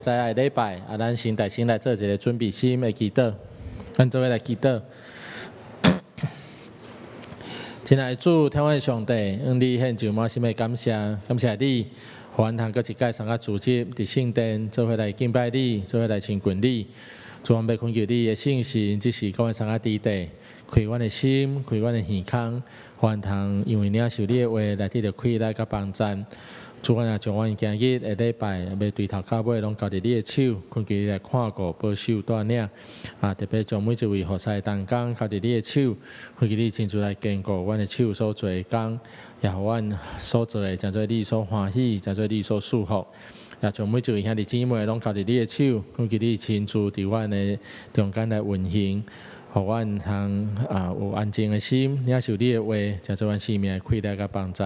在下礼拜咱先来做一个准备心的祈祷，咱做伙来祈祷。亲爱的主，天父上帝，你献上满心的感谢，感谢你，互阮通搁一届参加组织伫圣殿，做伙来敬拜你，做伙来亲近你。主，阮要恳求你的信心，只是讲参加之地，开阮的心，开阮的耳孔，互阮通因为领受你的话来得到快乐甲帮助。主，阮也将阮今日的礼拜要对头到尾拢交伫你的手，恳求你来看顾、保守、带领。特别将每一位学生同工交伫你的手，恳求你亲自来坚固阮的手所做的工，也互阮所做的诚做你所欢喜，诚做你所祝福。也将每一位兄弟姊妹拢交伫你的手，恳求你亲自伫阮的中间来运行。互阮通有安静的心，领受你的话，才做阮生命的快乐甲帮助。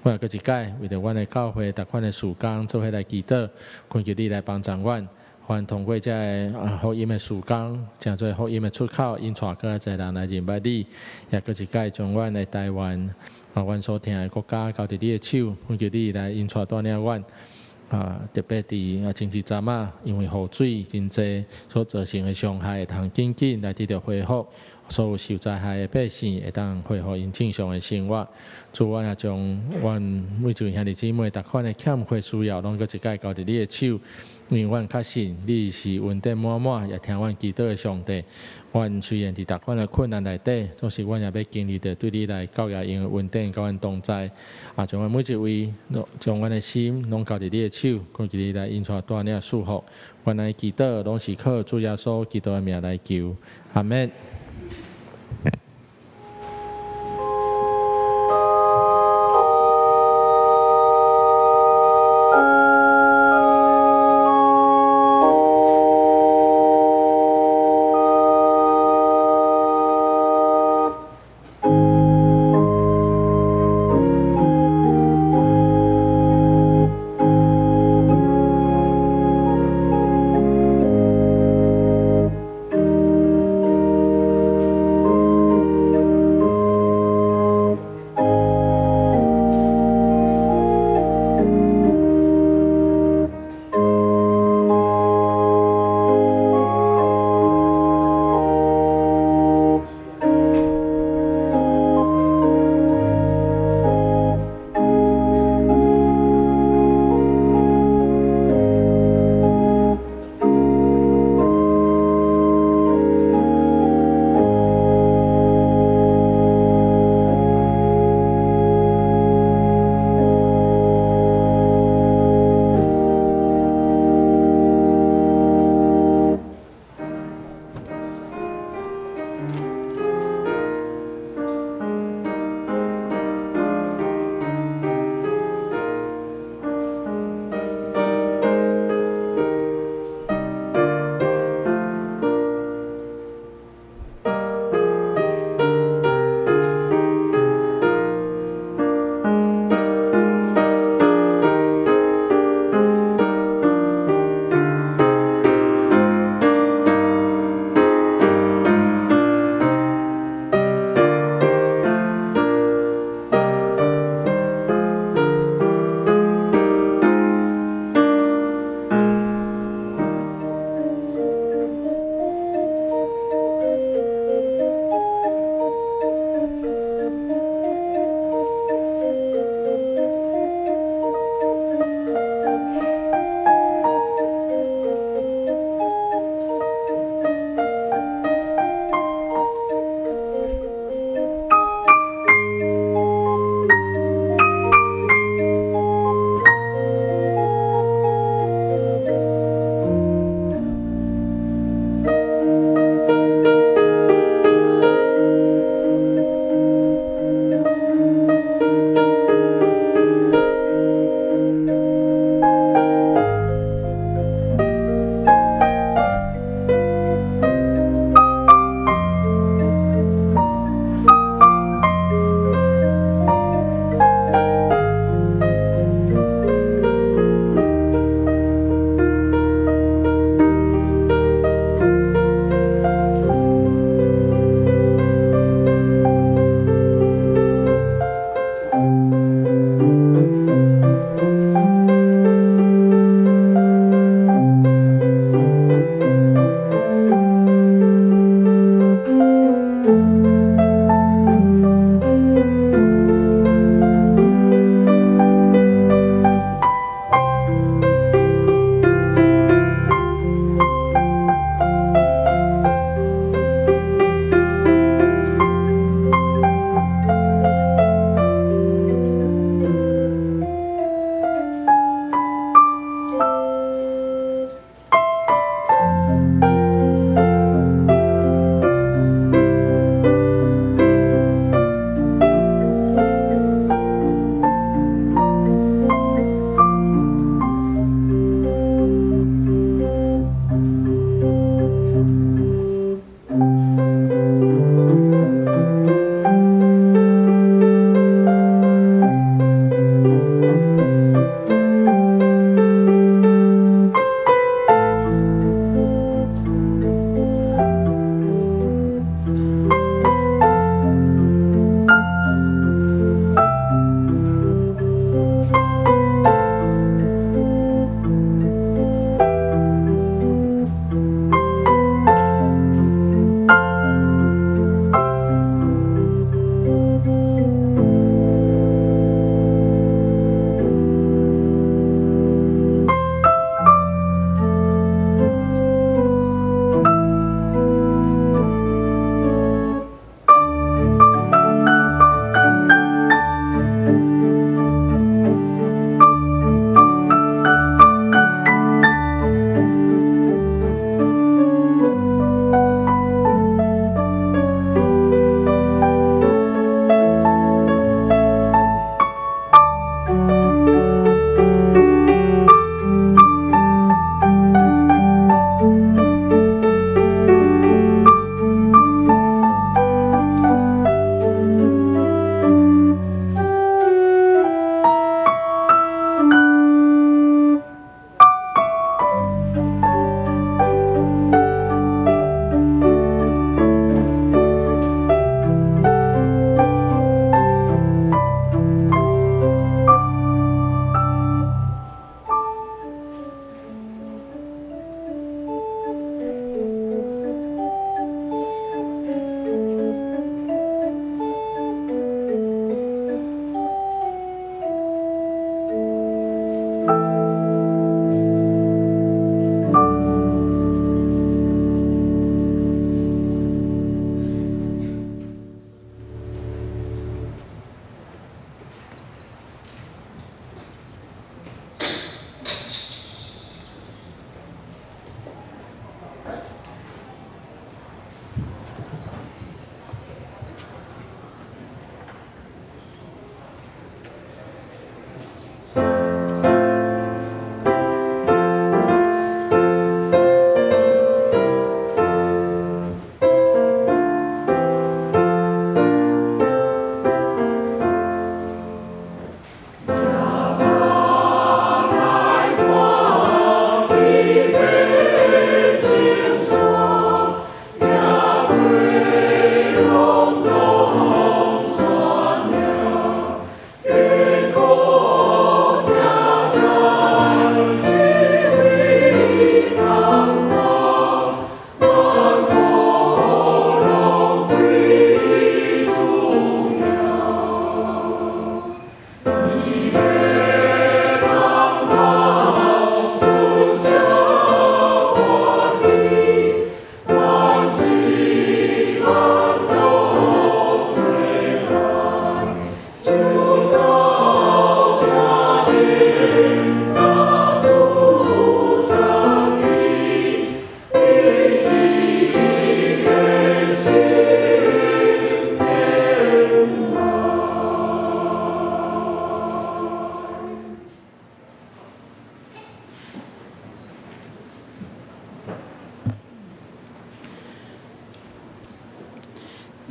我也搁一届为着阮的教会逐款的事工做伙来祈祷，恳求你来帮助阮，阮通过这福音的事工，诚做福音的出口，引带更侪人来认识你。也搁一届将阮的台湾，阮所听的国家交伫你的手，恳求你来引带带领阮。特别伫前一阵因为雨水真济所造成的伤害，会通紧紧来得到恢复。所有受灾害的百姓会当恢复因正常的生活。主，阮也将阮每一位兄弟姊妹逐款的欠缺需要，拢搁一届交伫你的手。因为阮确信你是恩典满满，也听阮祈祷的上帝。阮虽然伫逐款的困难内底，总是阮也要经历着对你来教育因的恩典，甲阮同在。将阮每一位，将阮的心拢交伫你的手，恳求你来引带带领祝福。阮来祈祷，拢是靠主耶稣基督的名来求，阿门。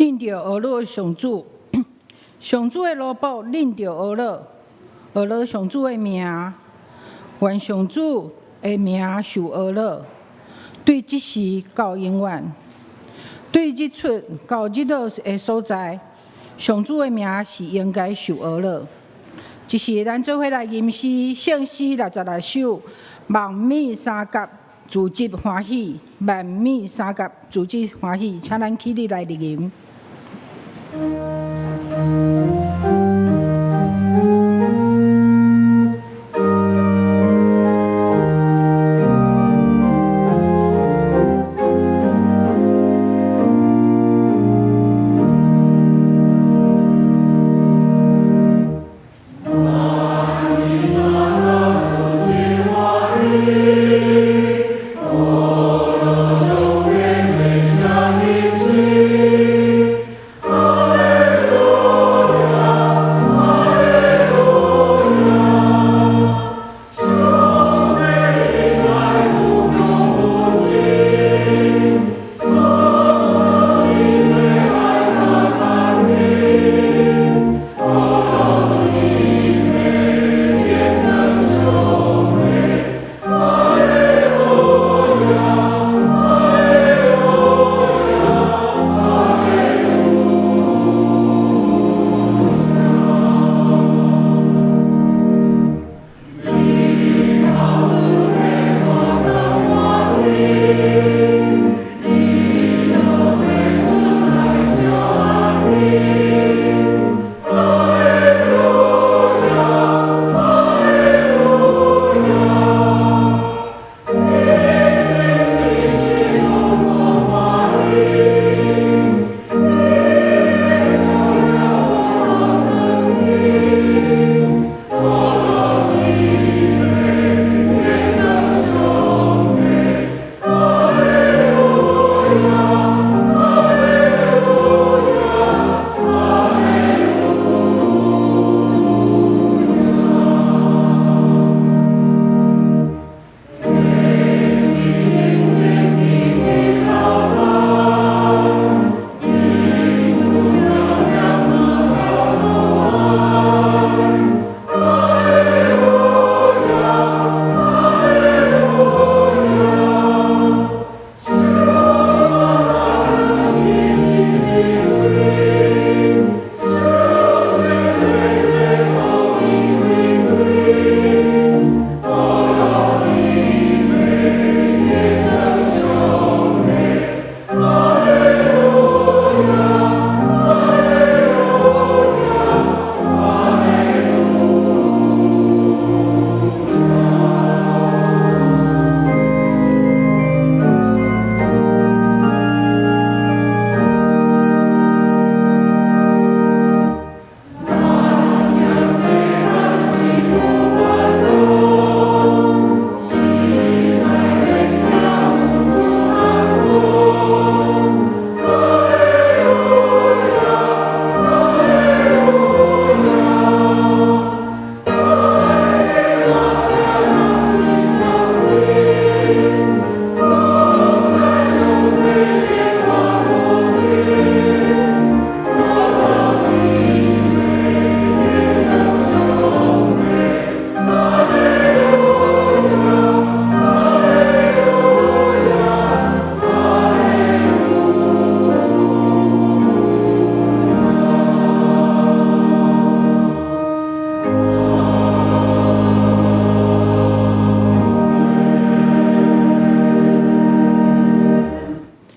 认着俄罗上主，上主的罗卜认着俄罗上主的名，愿上主的名受俄罗，对即时到永远，对日出到日落的所在，上主的名是应该受俄罗。就是咱做伙来吟诗，圣诗66首，万米三甲自集欢喜，万米三甲自集欢喜，请咱起立来立吟。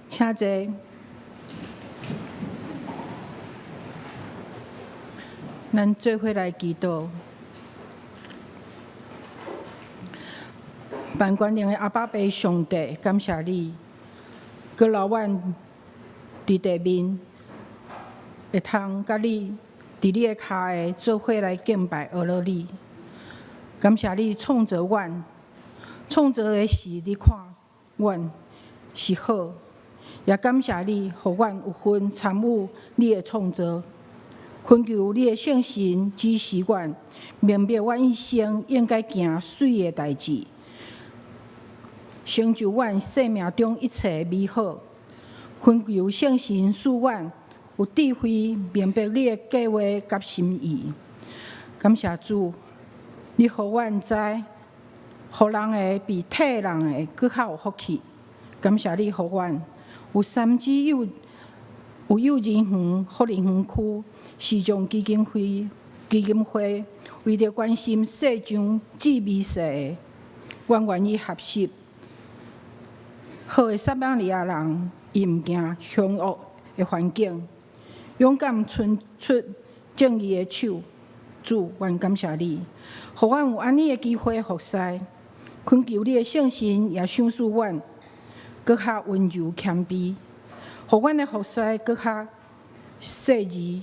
请坐。咱做伙来祈祷。万权能的阿爸爸上帝，感谢你，佮留阮伫地面，会通甲你伫你的脚下做伙来敬拜俄罗你。感谢你创造阮，创造的是你看阮是好。也感谢你，互阮有份参与你的创造，恳求你的圣神指示阮，明白阮一生应该行水的代志，成就阮生命中一切美好。恳求圣神使阮有智慧，明白你的计划甲心意。感谢主，你予阮知，予人的比替人的更较有福气。感谢你，予阮有三支幼儿园、福利园区视障基金会为着关心世上至微细的，阮愿意合适。好的撒玛利亚人，伊毋惊凶恶的环境，勇敢伸出正义的手。主，愿感谢你，予阮有安尼的机会服侍，恳求你的圣神也赏赐阮，搁较温柔谦卑，予阮的服侍搁较细致，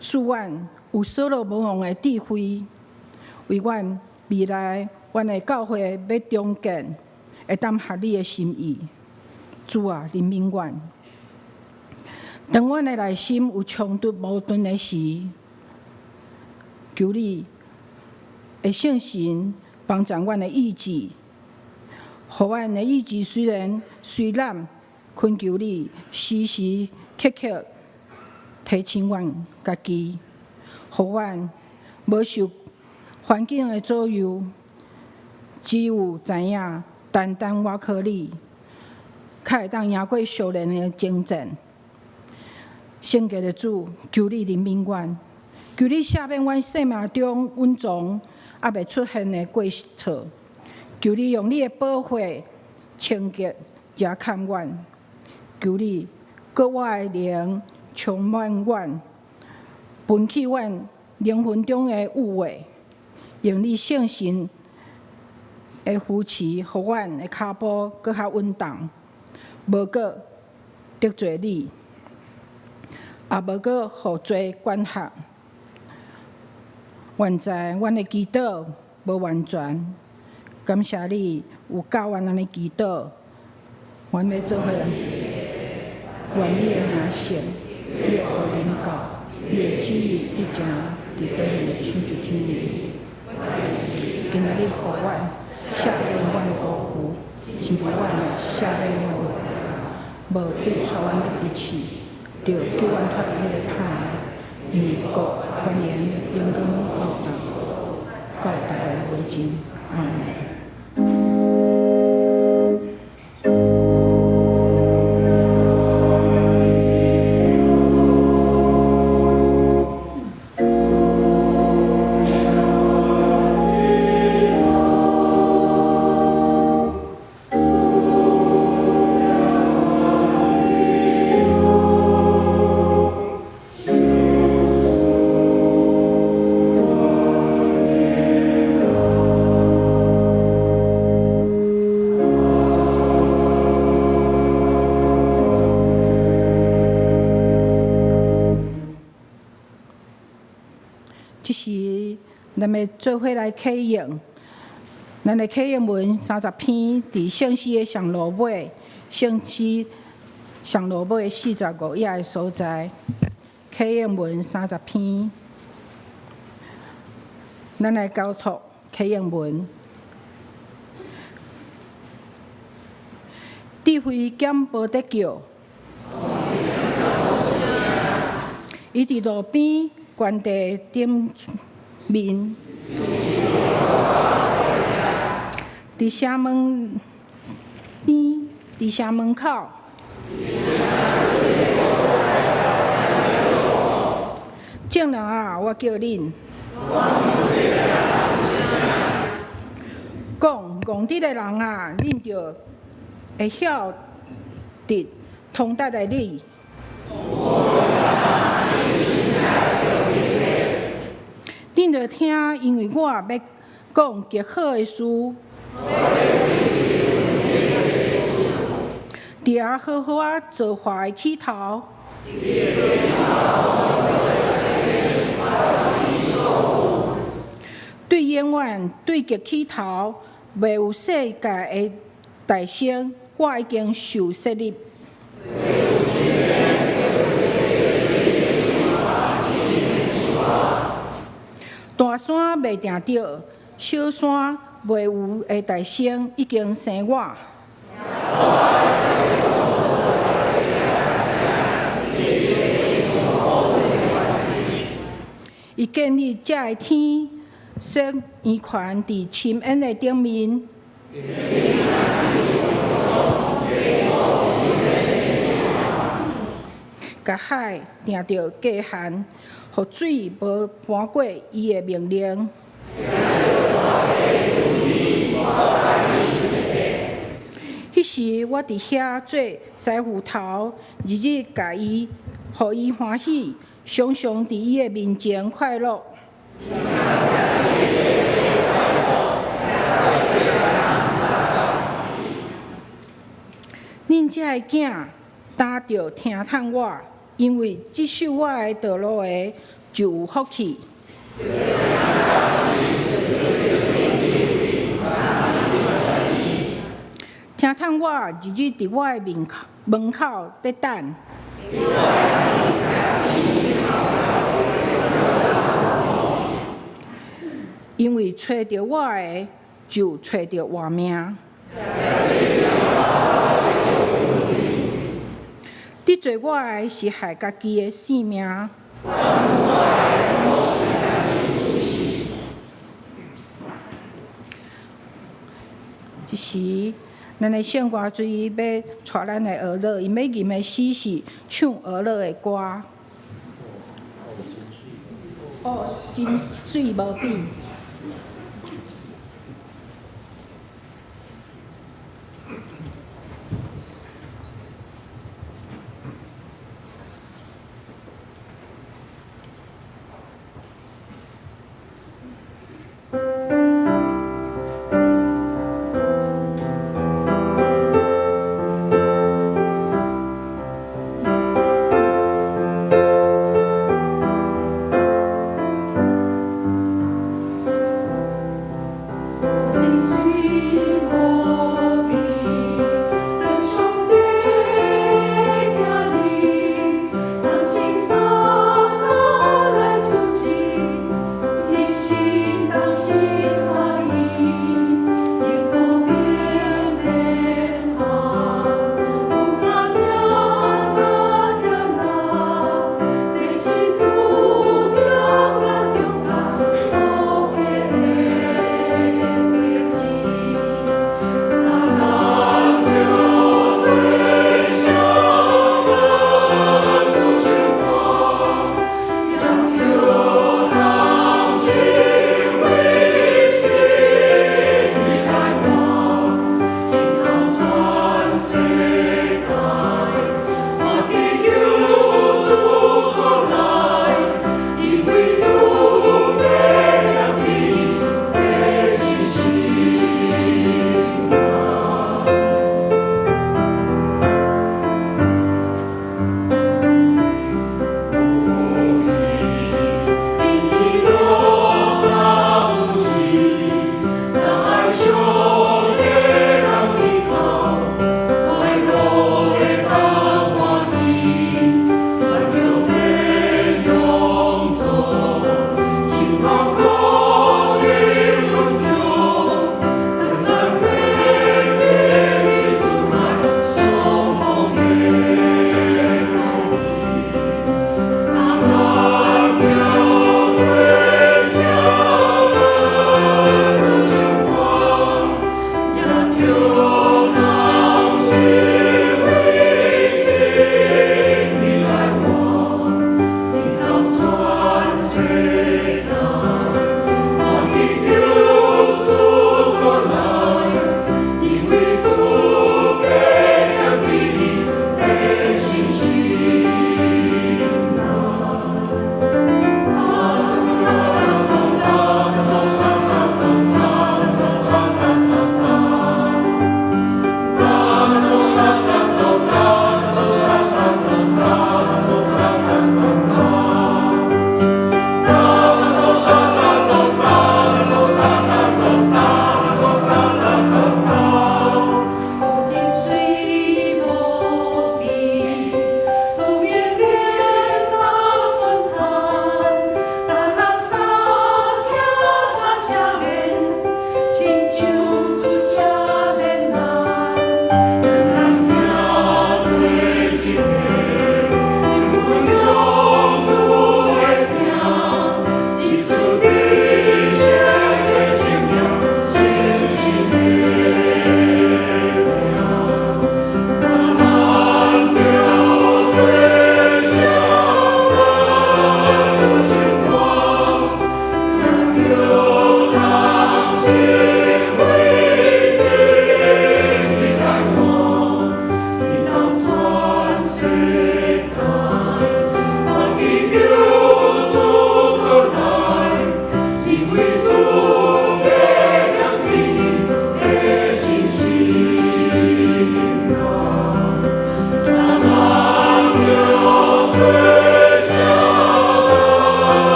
使阮有所罗门王的智慧，为阮未来阮的教会要重建，会当合你的心意。主啊，怜悯阮。当阮的内心有冲突矛盾的时，求你的圣神帮助阮的意志，予阮的意志虽然恳求你时时刻刻提醒阮家己，予阮无受环境的左右，只有知影单单倚靠你，才会当赢过俗人的征战。圣洁的主，求你怜悯阮。求你赦免阮生命中隐藏还未出现的过错，求你用你的保护、清洁遮看阮，求你搁我的灵充满阮，分去阮灵魂中的污秽，用你圣神的扶持，予阮的脚步搁较稳当，无搁得罪你，也无搁互罪管辖。原知阮的祈祷无完全，感谢你有教阮安尼祈祷，阮要做伙，愿你的名圣，你的道领教，你的旨意一正伫地里像就天里。今仔日予阮赦免阮的辜负，亲像阮赦免阮的，无对带阮入地狱，着救阮脱离迄个歹的。因为国、权言、荣光、到大家的无尽。阿门。即时，咱要做伙来启用，咱的启用文30篇，伫圣诗的上落尾，圣诗上落尾45页的所在，启用文30篇，咱来交托启用文。智慧减无得救，伊伫路边悬地顶面，伫城门边，伫城门口，众人啊，我叫恁。讲dit的人啊，恁着会晓得通达的你。恁着听，因为我要讲极好的事，伫遐好好啊造化的起头。对永远对极起头，未有世界的大声，我已经受设立。大山未定着，小山未有的大声已经生我。伊建立这个天，设圆圈伫深渊的顶面。甲海定着界限，互水无搬过伊的命令。迄时我伫遐做师傅头，日日甲伊，互伊欢喜，常常伫伊的面前快乐。恁遮个囝担着听叹我，因为接受我的道路的就有福气。听叹我日日伫我的门口在等。因为找着我的，就找着活命。得罪我的是害家己的性命。一时，咱的圣歌水要带咱的儿乐，因要吟的诗是唱儿乐的歌。哦，真水无比。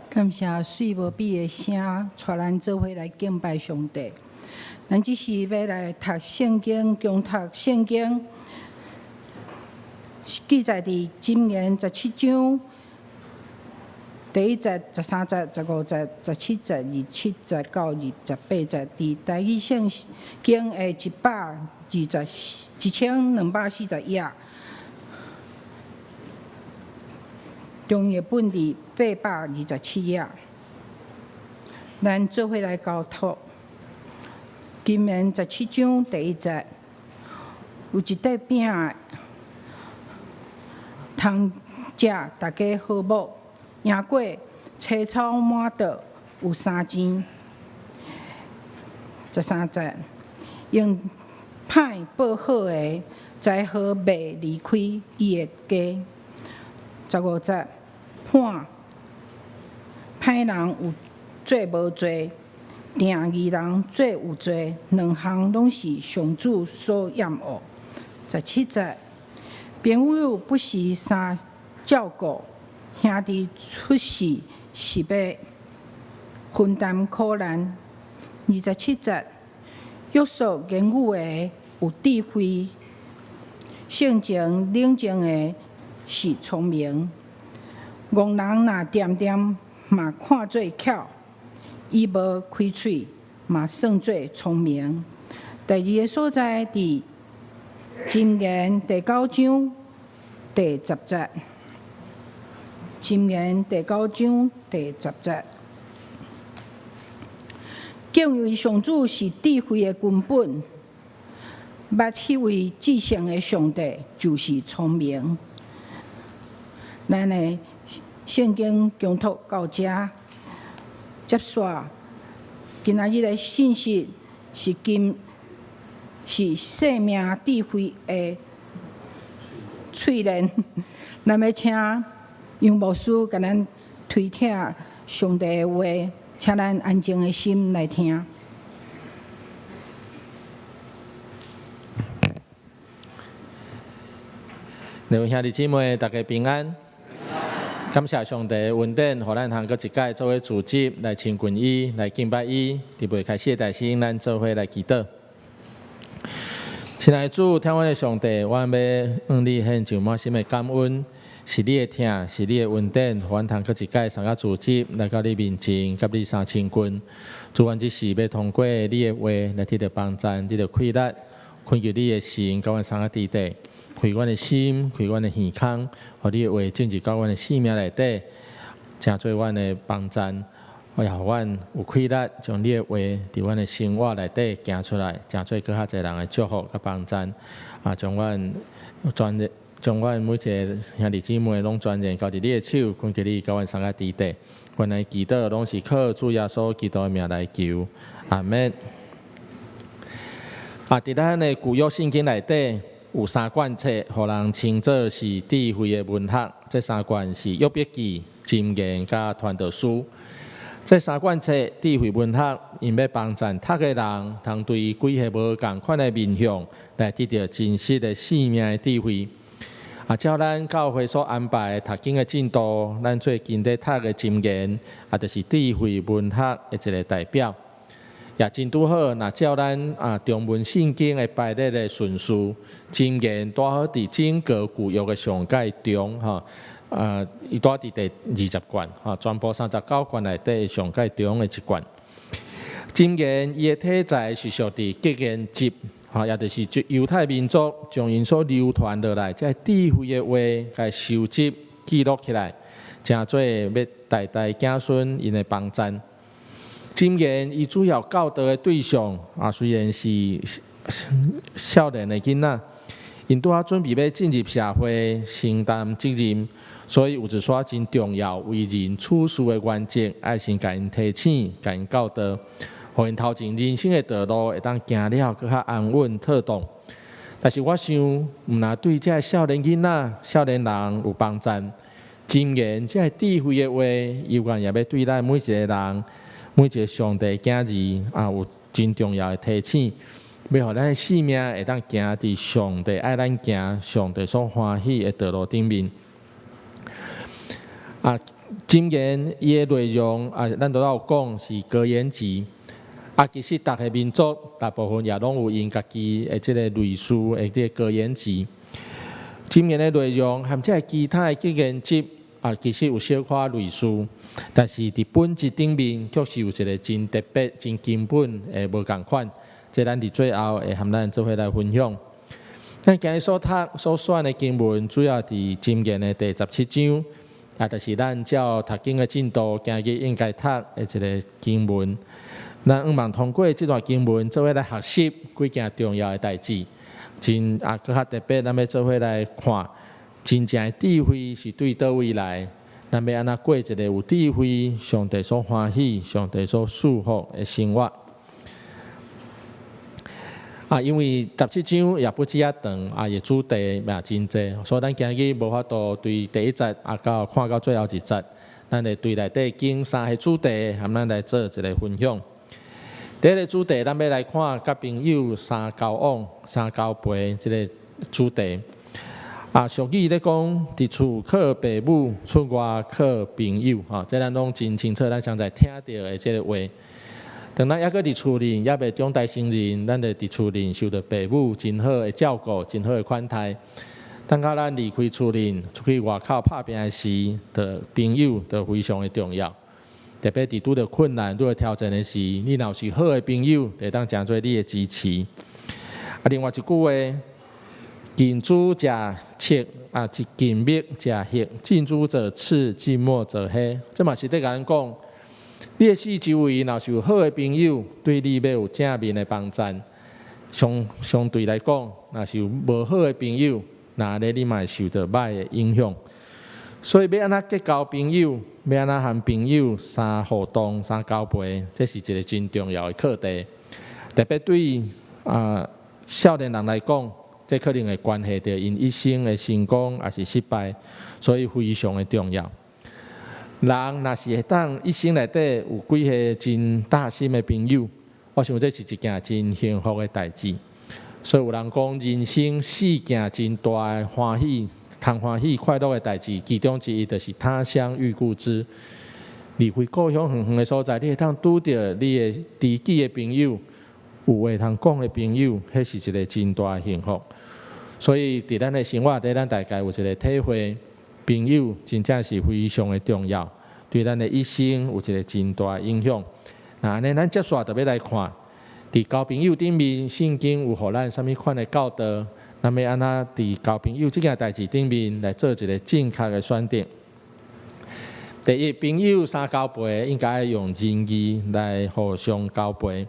感谢水无比的声，带咱做伙来敬拜上帝。咱只是要来读圣经，共读圣经，记载伫箴言17章第1节、13节、15节、17节、27节到28节，伫台语圣经的1241页，中译本伫827页。咱做伙来交托。箴言17章第1节，有一块饼，通食大家好饱，赢过青草满桌有3钱。13节，用歹报好的，才好袂离开伊的家。15节，判歹人有做无罪。定义人做有罪，两项拢是上主所厌恶。17节，朋友不时相照顾，兄弟出事是要分担苦难。27节，约束言语的有智慧，性情冷静的是聪明。戆人若点点嘛看做巧。伊无开喙，嘛算做聪明。第2个所在伫箴言第9章第10节。箴言第9章第10节。敬畏上主是智慧的根本，捌迄位至圣的上帝就是聪明。咱的圣经共读到这。接续，今仔日的信息是生命智慧的淬炼。咱要请杨牧师甲咱推听上帝的话，请咱安静的心来听。各位兄弟姊妹，大家平安。感谢上帝的恩典，互咱通过一届做伙组织来亲近伊，来敬拜伊。伫未开始的代志，咱做伙来祈祷。亲爱的主，天父的上帝，我要向你献上满心的感恩，是你的疼，是你的恩典，互咱通过一届参加组织来到你面前，甲你相亲近。主，阮只是要通过你的话来得到帮助，得到快乐，恳求你的神，甲阮参加伫地。开阮的心，开阮的耳孔，互你的话进入到阮的生命内底，成做阮的帮助。我也互阮有快乐，将你的话伫阮的生活内底行出来，成做更较侪人的祝福甲帮助。将阮每一个兄弟姊妹拢全然交伫你的手，恳求你甲阮相甲伫地。阮的祈祷拢是靠主耶稣基督的名来求，阿门。伫咱的旧约圣经内底。有3卷册，互人称作是智慧的文学。这3卷是约伯记、箴言甲传道书。这3卷册智慧文学，因要帮助读的人，通对几个无共款的面向，来得到真实的生命的智慧。照咱教会所安排读经的进度，咱最近在读的箴言，就是智慧文学的一个代表。也真拄好，若照咱中文圣经的排列的顺序，箴言拄好伫整个旧约的上界中，伊拄伫第20卷，全部39卷内底上界中的一卷。箴言伊的体裁是属伫结言集，也就是犹太民族将因所流传落来，即智慧的话，甲收集记录起来，成做要代代子孙因的帮助。箴言伊主要教导的对象虽然是少年的囡仔，因拄仔准备要进入社会，承担责任，所以有一撮真重要为人处事的原则，爱先甲因提醒，甲因教导，互因头前人生的道路会当行了更较安稳妥当。但是我想，毋若对这少年囡仔、少年人有帮助，箴言这智慧的话，有关也要对咱每一个人。每一个上帝囝儿有真重要的提醒，要互咱的生命会当行伫上帝爱咱行、上帝所欢喜的道路顶面。箴言伊的内容咱都有讲是格言集。其实各个民族大部分也拢有因家己的即个类似的即个格言集。箴言的内容和即个其他的格言集其实有小可类似，但是伫本质顶面却是有一个真特别、真根本的无共款。即咱伫最后会和咱做伙来分享。咱今日所读所选的经文，主要伫箴言的第17章，就是咱照读经的进度，今日应该读的一个经文。咱望通过这段经文，做伙来学习几件重要的代志。更较特别，咱要做伙来看，真正的智慧是对倒位来？咱要安怎过一个有智慧、上帝所欢喜、上帝所祝福的生活？因为17章也不止啊长，也主题也真济，所以咱今日无法度对第一节到看到最后一节，咱会对内底经3个主题，和咱来做一个分享。第一个主题，咱要来看甲朋友三交往、三交陪这个主题。俗语咧讲，伫厝靠父母，出外靠朋友，这咱拢真清楚，咱常在听到的这个话。当咱还阁伫厝里，也未长大成人，咱就伫厝里受到父母真好的照顾，真好的款待。等到咱离开厝里，出去外口打拼的时，的朋友就非常的重要。特别伫拄着困难、拄着挑战的时，你若是好的朋友，会当成做你的支持。另外一句话，近朱者赤，近墨者黑，近朱者赤，近墨者黑。这嘛是在甲咱讲，你的四周围若是有好的朋友，对你要有正面的帮助。相对来讲，若是有无好的朋友，那你嘛会受到歹的影响。所以要安怎结交朋友，要安怎和朋友相互动、相交陪，这是一个真重要的课题。特别对少年人来讲，这可能会关系到因一生的成功还是失败，所以非常的重要。人若是会当一生内底有几个真大心的朋友，我想这是一件真幸福的代志。所以有人讲，人生4件真大的欢喜。通欢喜快乐的代志，其中之一就是他乡遇故知。离开故乡远远的所在，你会通拄到你的知己的朋友，有话通讲的朋友，迄是一个真大的幸福。所以伫咱的生活底，咱大概有一个体会，朋友真正是非常的重要，对咱的一生有一个真大的影响。安尼咱接续就要来看，伫交朋友顶面，圣经有互咱什么款的教导？那么安怎伫交朋友这件代志顶面来做一个正确的选择？第一，朋友三交陪应该用仁义来互相交陪。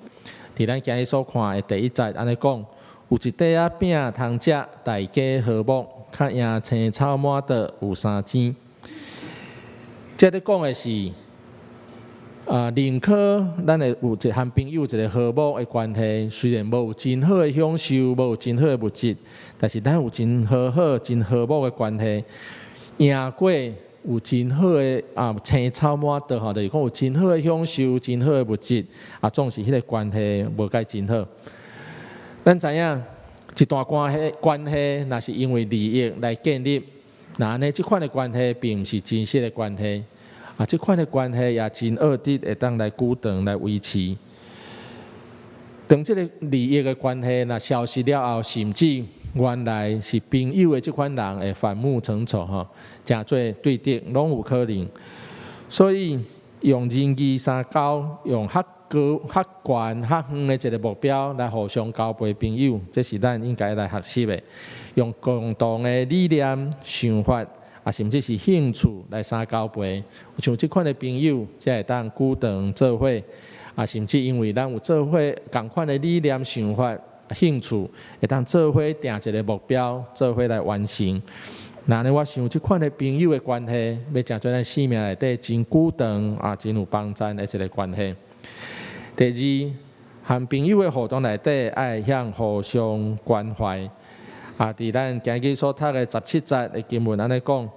伫咱今日所看的第一节安尼讲，有一块仔饼通食，大家和睦，较赢青草满桌有3钱。这咧讲的是。宁可咱会有一和朋友一个和睦的关系，虽然无真好的享受，无真好的物质，但是咱有真好、真和睦的关系，赢过有真好的青草满桌就是讲有真好的享受、真好的物质，总是迄个关系无介真好。咱知影一段关系，若是因为利益来建立，安尼这款的关系并不是真实的关系。这款的关系也真恶劣，会当来久长来维持。当这个利益的关系若消失了后，甚至原来是朋友的这款人会反目成仇，真做对敌拢有可能。所以用仁义三交，用较高、较悬、较远的一个目标来互相交陪朋友，这是咱应该来学习的。用共同的理念、想法。甚至是兴趣来相交陪，像这款的朋友，才会当久长做伙。甚至因为咱有做伙同款的理念、想法、兴趣，会当做伙定一个目标，做伙来完成。那呢，我想这款的朋友的关系，要成做咱生命内底真久长真有帮助的一个关系。第二，和朋友的互动内底，爱向互相关怀。伫咱今日所读的17节的经文安尼讲，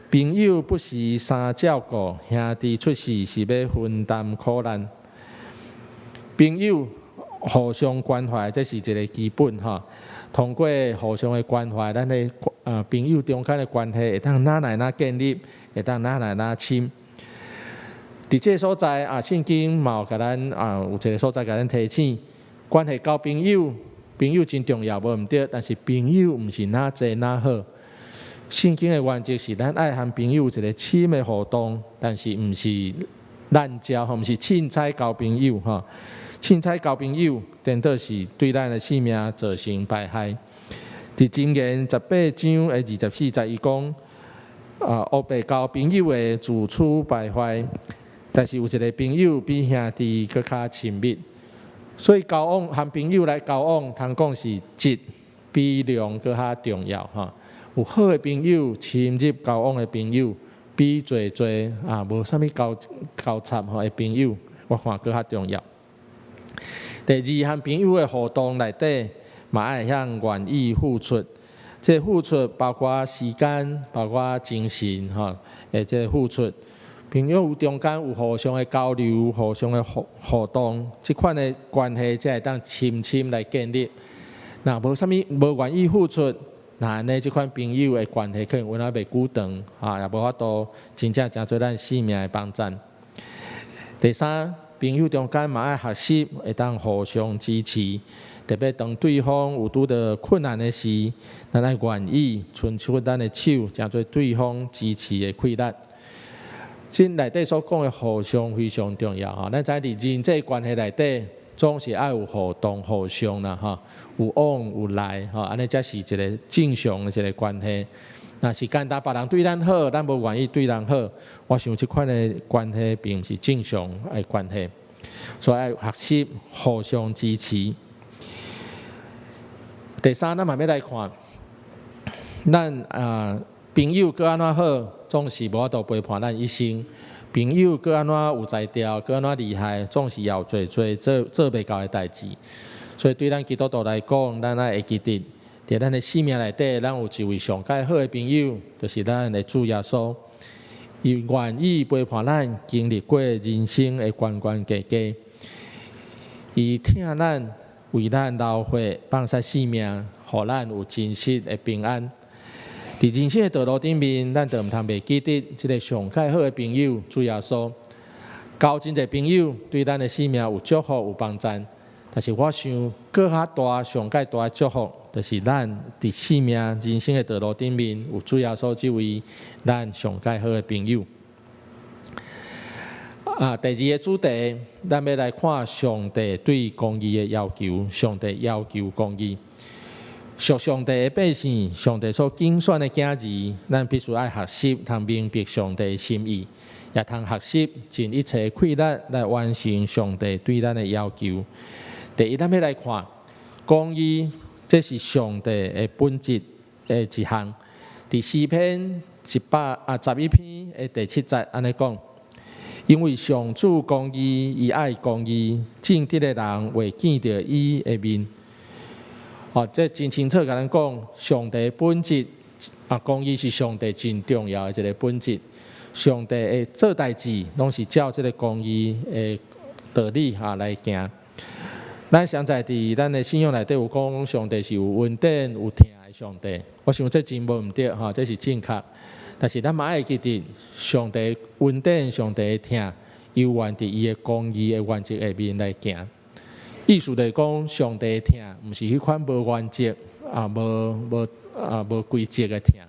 朋友不是相照顾，兄弟出事是要分担苦难。朋友互相关怀，这是一个基本通过互相的关怀，咱的朋友中间的关系会当哪来哪建立，会当哪来哪亲。伫这个所在啊，圣经嘛有甲咱啊有一个所在甲咱提醒，关系交朋友，朋友真重要，无毋对。但是朋友毋是哪济哪好。圣经的原则是咱爱和朋友有一个深的互动，但是毋是滥交，毋是凊彩交朋友吼。凊彩交朋友，颠倒是对咱的性命造成败害。伫箴言18章的24节，伊讲黑白交朋友的自处败坏。但是有一个朋友比兄弟更较亲密，所以交往和朋友来交往，通讲是质比量更较重要哈。有好的朋友、深入交往的朋友，比侪无啥物交叉的朋友，我看更较重要。第二，和朋友的互动内底，嘛爱向愿意付出。这付出包括时间，包括精神哈，这付出。朋友中间有互相的交流、互相的互动，这款的关系才会当深来建立。那无啥物无愿意付出，那安尼这款朋友的关系可能稳啊袂久长，也无法度真正做咱生命的帮衬。第三，朋友中间嘛爱学习，会当互相支持，特别当对方有拄到困难的时，咱爱愿意伸出咱的手，诚做对方支持的气力。这内底所讲的互相非常重要哈，咱知伫人际关系内底，总是爱有互动、互相啦哈，有往有来哈，安尼才是一个正常的一个关系。若是简单别人对咱好，咱无愿意对人好，我想这款的关系并不是正常的关系，所以爱学习互相支持。第三，咱嘛要来看，咱朋友搁安怎好，总是无法度陪伴咱一生。朋友搁安怎有才调，搁安怎厉害，总是要做袂到的代志。所以对咱基督徒来讲，咱爱会记得，伫咱的生命内底，咱有一位上介好的朋友，就是咱的主耶稣。伊愿意陪伴咱经历过人生的关家家，伊听咱为咱流血，放下性命，互咱有真实的平安。伫人生的道路顶面，咱就毋通袂记得即个上介好的朋友主耶稣。交真侪朋友对咱的生命有祝福有帮助，但是我想更较大上介大的祝福，就是咱伫生命人生的道路顶面有主耶稣这位咱上介好的朋友。第二个主题，咱要来看上帝对公义的要求。上帝要求公义。属上帝的百姓，上帝所拣选的囝儿，咱必须爱学习，通明白上帝的心意，也通学习尽一切气力来完成上帝对咱的要求。第一，咱要来看公义，这是上帝的本质的一项。伫诗篇111篇的第7节安尼讲，因为上主公义，伊爱公义，正直的人会见到伊的面。这真清楚甲咱讲，上帝本质公义是上帝真重要的一个本质。上帝的做代志，拢是照这个公义的道理来行。咱现在伫咱的信仰内底有讲，上帝是有恩典有疼的上帝。我想这真无毋对这是正确。但是咱嘛爱记得，上帝恩典、上帝的疼，有原伫伊的公义的原则下面来行。意思就是讲，上帝的疼，毋是迄款无原则无规则的疼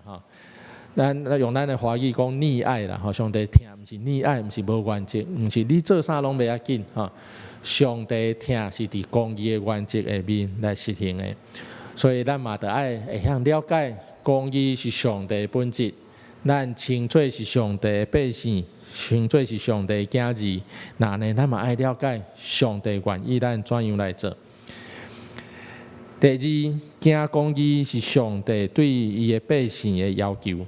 咱用咱的华语讲溺爱啦上帝疼，毋是溺爱，毋是无原则，毋是你做啥拢袂要紧上帝疼是伫公义的原则下面来实行的，所以咱嘛得爱会晓了解，公义是上帝的本质。咱称做是上帝的百姓，称做是上帝的囝儿，那呢，咱嘛爱了解上帝愿意咱怎样来做。第二，行公义是上帝对伊的百姓的要求。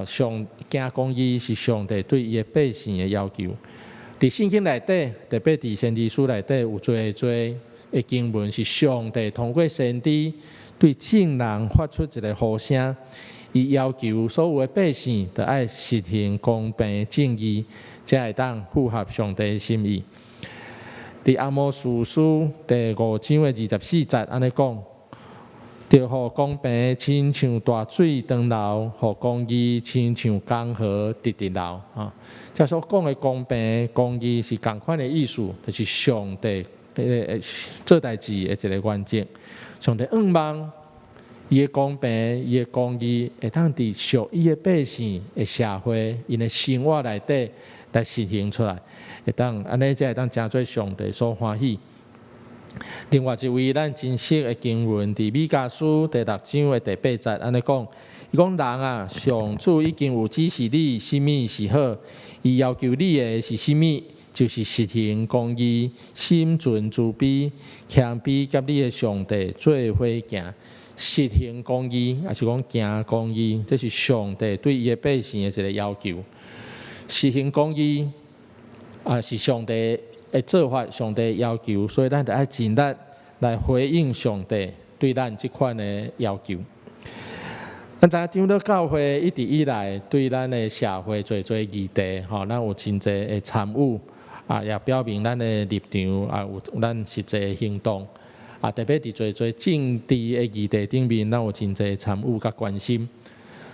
行公义是上帝对伊的百姓的要求。伫圣经内底，特别伫先知书内底有做的经文，是上帝通过先知对众人发出一个呼声。伊要求所有的百姓都爱实行公平正义，才会当符合上帝的心意。伫阿摩司书第5章的24节安尼讲，伫着互公平，亲像大水长流；互公义，亲像江河直直流。啊，即所讲的公平、公义是同款的意思，就是上帝做代志的一个原则。上帝望伊的公平、伊的公义，会当伫属伊的百姓的社会、因的生活内底来实行出来，会当安尼才会当真做上帝所欢喜。另外一位咱真实的经文，伫米迦书第6章的第8节，安尼讲，伊讲人啊，上主已经有指示你，什么是好，伊要求你的是什么，就是实行公义、心存慈悲、谦卑，甲你的上帝做伙行。实行公义，也是讲行公义，这是上帝对伊的百姓的一个要求。实行公义，是上帝的做法，上帝的要求，所以咱就要尽力来回应上帝对咱这款的要求。咱知影长老教会一直以来对咱的社会做议题，吼，咱有真侪的参与，也表明咱的立场，有咱实际的行动。特别伫做政治的议题顶面，咱有真侪参与甲关心，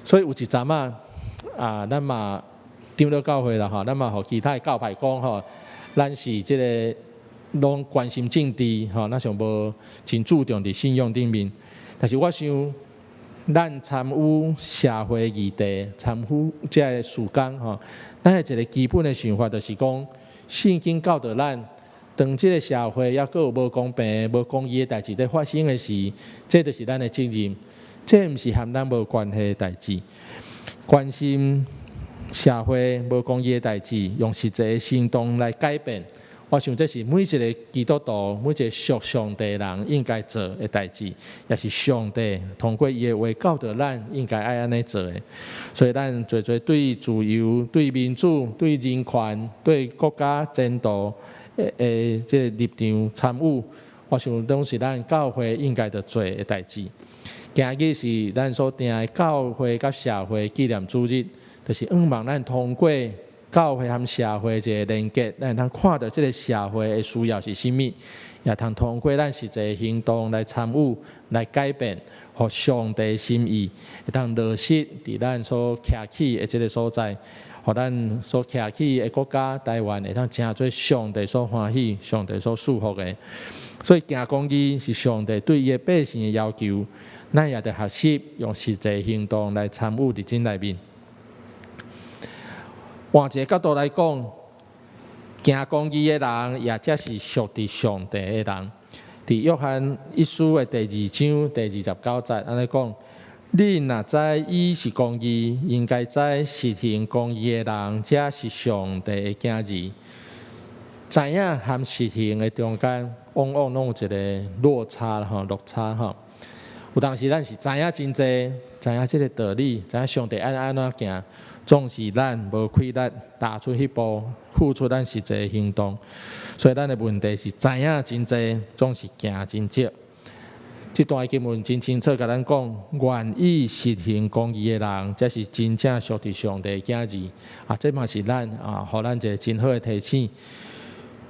所以有一阵咱嘛长老教会啦吼，咱嘛互其他的教派讲吼，咱是即个拢关心政治吼，咱上无真注重伫信仰顶面。但是我想，咱参与社会议题，参与即个事工吼，咱的一个基本的想法就是讲，圣经教导咱。当即个社会抑阁有无公平、无公义的代志在发生的时，这就是咱的责任。这毋是和咱无关系的代志。关心社会无公义的代志，用实际的行动来改变。我想这是每一个基督徒、每一个属上帝的人应该做的代志，也是上帝通过伊的话教导咱应该爱安尼做的。所以咱做对自由、对民主、对人权、对国家前途。这个立场参与，我想拢是咱教会应该要做的代志。今日是咱所定的教会甲社会纪念主日，就是望咱通过教会和社会一个连结，咱通看到这个社会的需要是甚物，也通过咱实际行动来参与、来改变，互上帝心意，会当落实伫咱所徛起的这个所在。互咱所徛起的国家台湾会当真做上帝所欢喜、上帝所祝福的，所以行公义是上帝对伊的百姓的要求，咱也得学习用实际行动来参与伫真内面。换一个角度来讲，行公义的人也则是属伫上帝的人。伫约翰一书的第2章第29节，安尼讲。你若知伊是公义，应该知实行公义的人，才是上帝的囝儿。知影和实行的中间，往往拢有一个落差吼。有当时咱是知影真济，知影这个道理，知影上帝安怎行，总是咱无开力踏出迄步，付出咱实际的行动。所以咱的问题是知影真济，总是行真少。这段经文真清楚，甲咱讲，愿意实行公义的人，才是真正属伫上帝的囝儿。这嘛是咱互咱一个真好的提醒。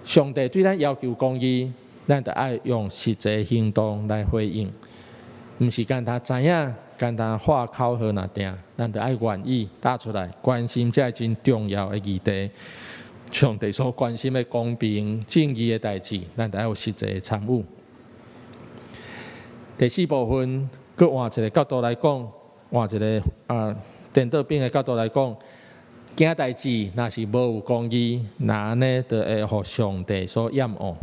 上帝对咱要求公义，咱就爱用实际的行动来回应，毋是简单知影、简单话口好那定，咱就爱愿意打出来，关心这真重要的议题。上帝所关心的公平、正义的代志，咱就爱有实际的参与。第4部分，佮换一个角度来讲，换一个颠倒变的角度来讲，件代志若是无有公义，那安尼就会互上帝所厌恶。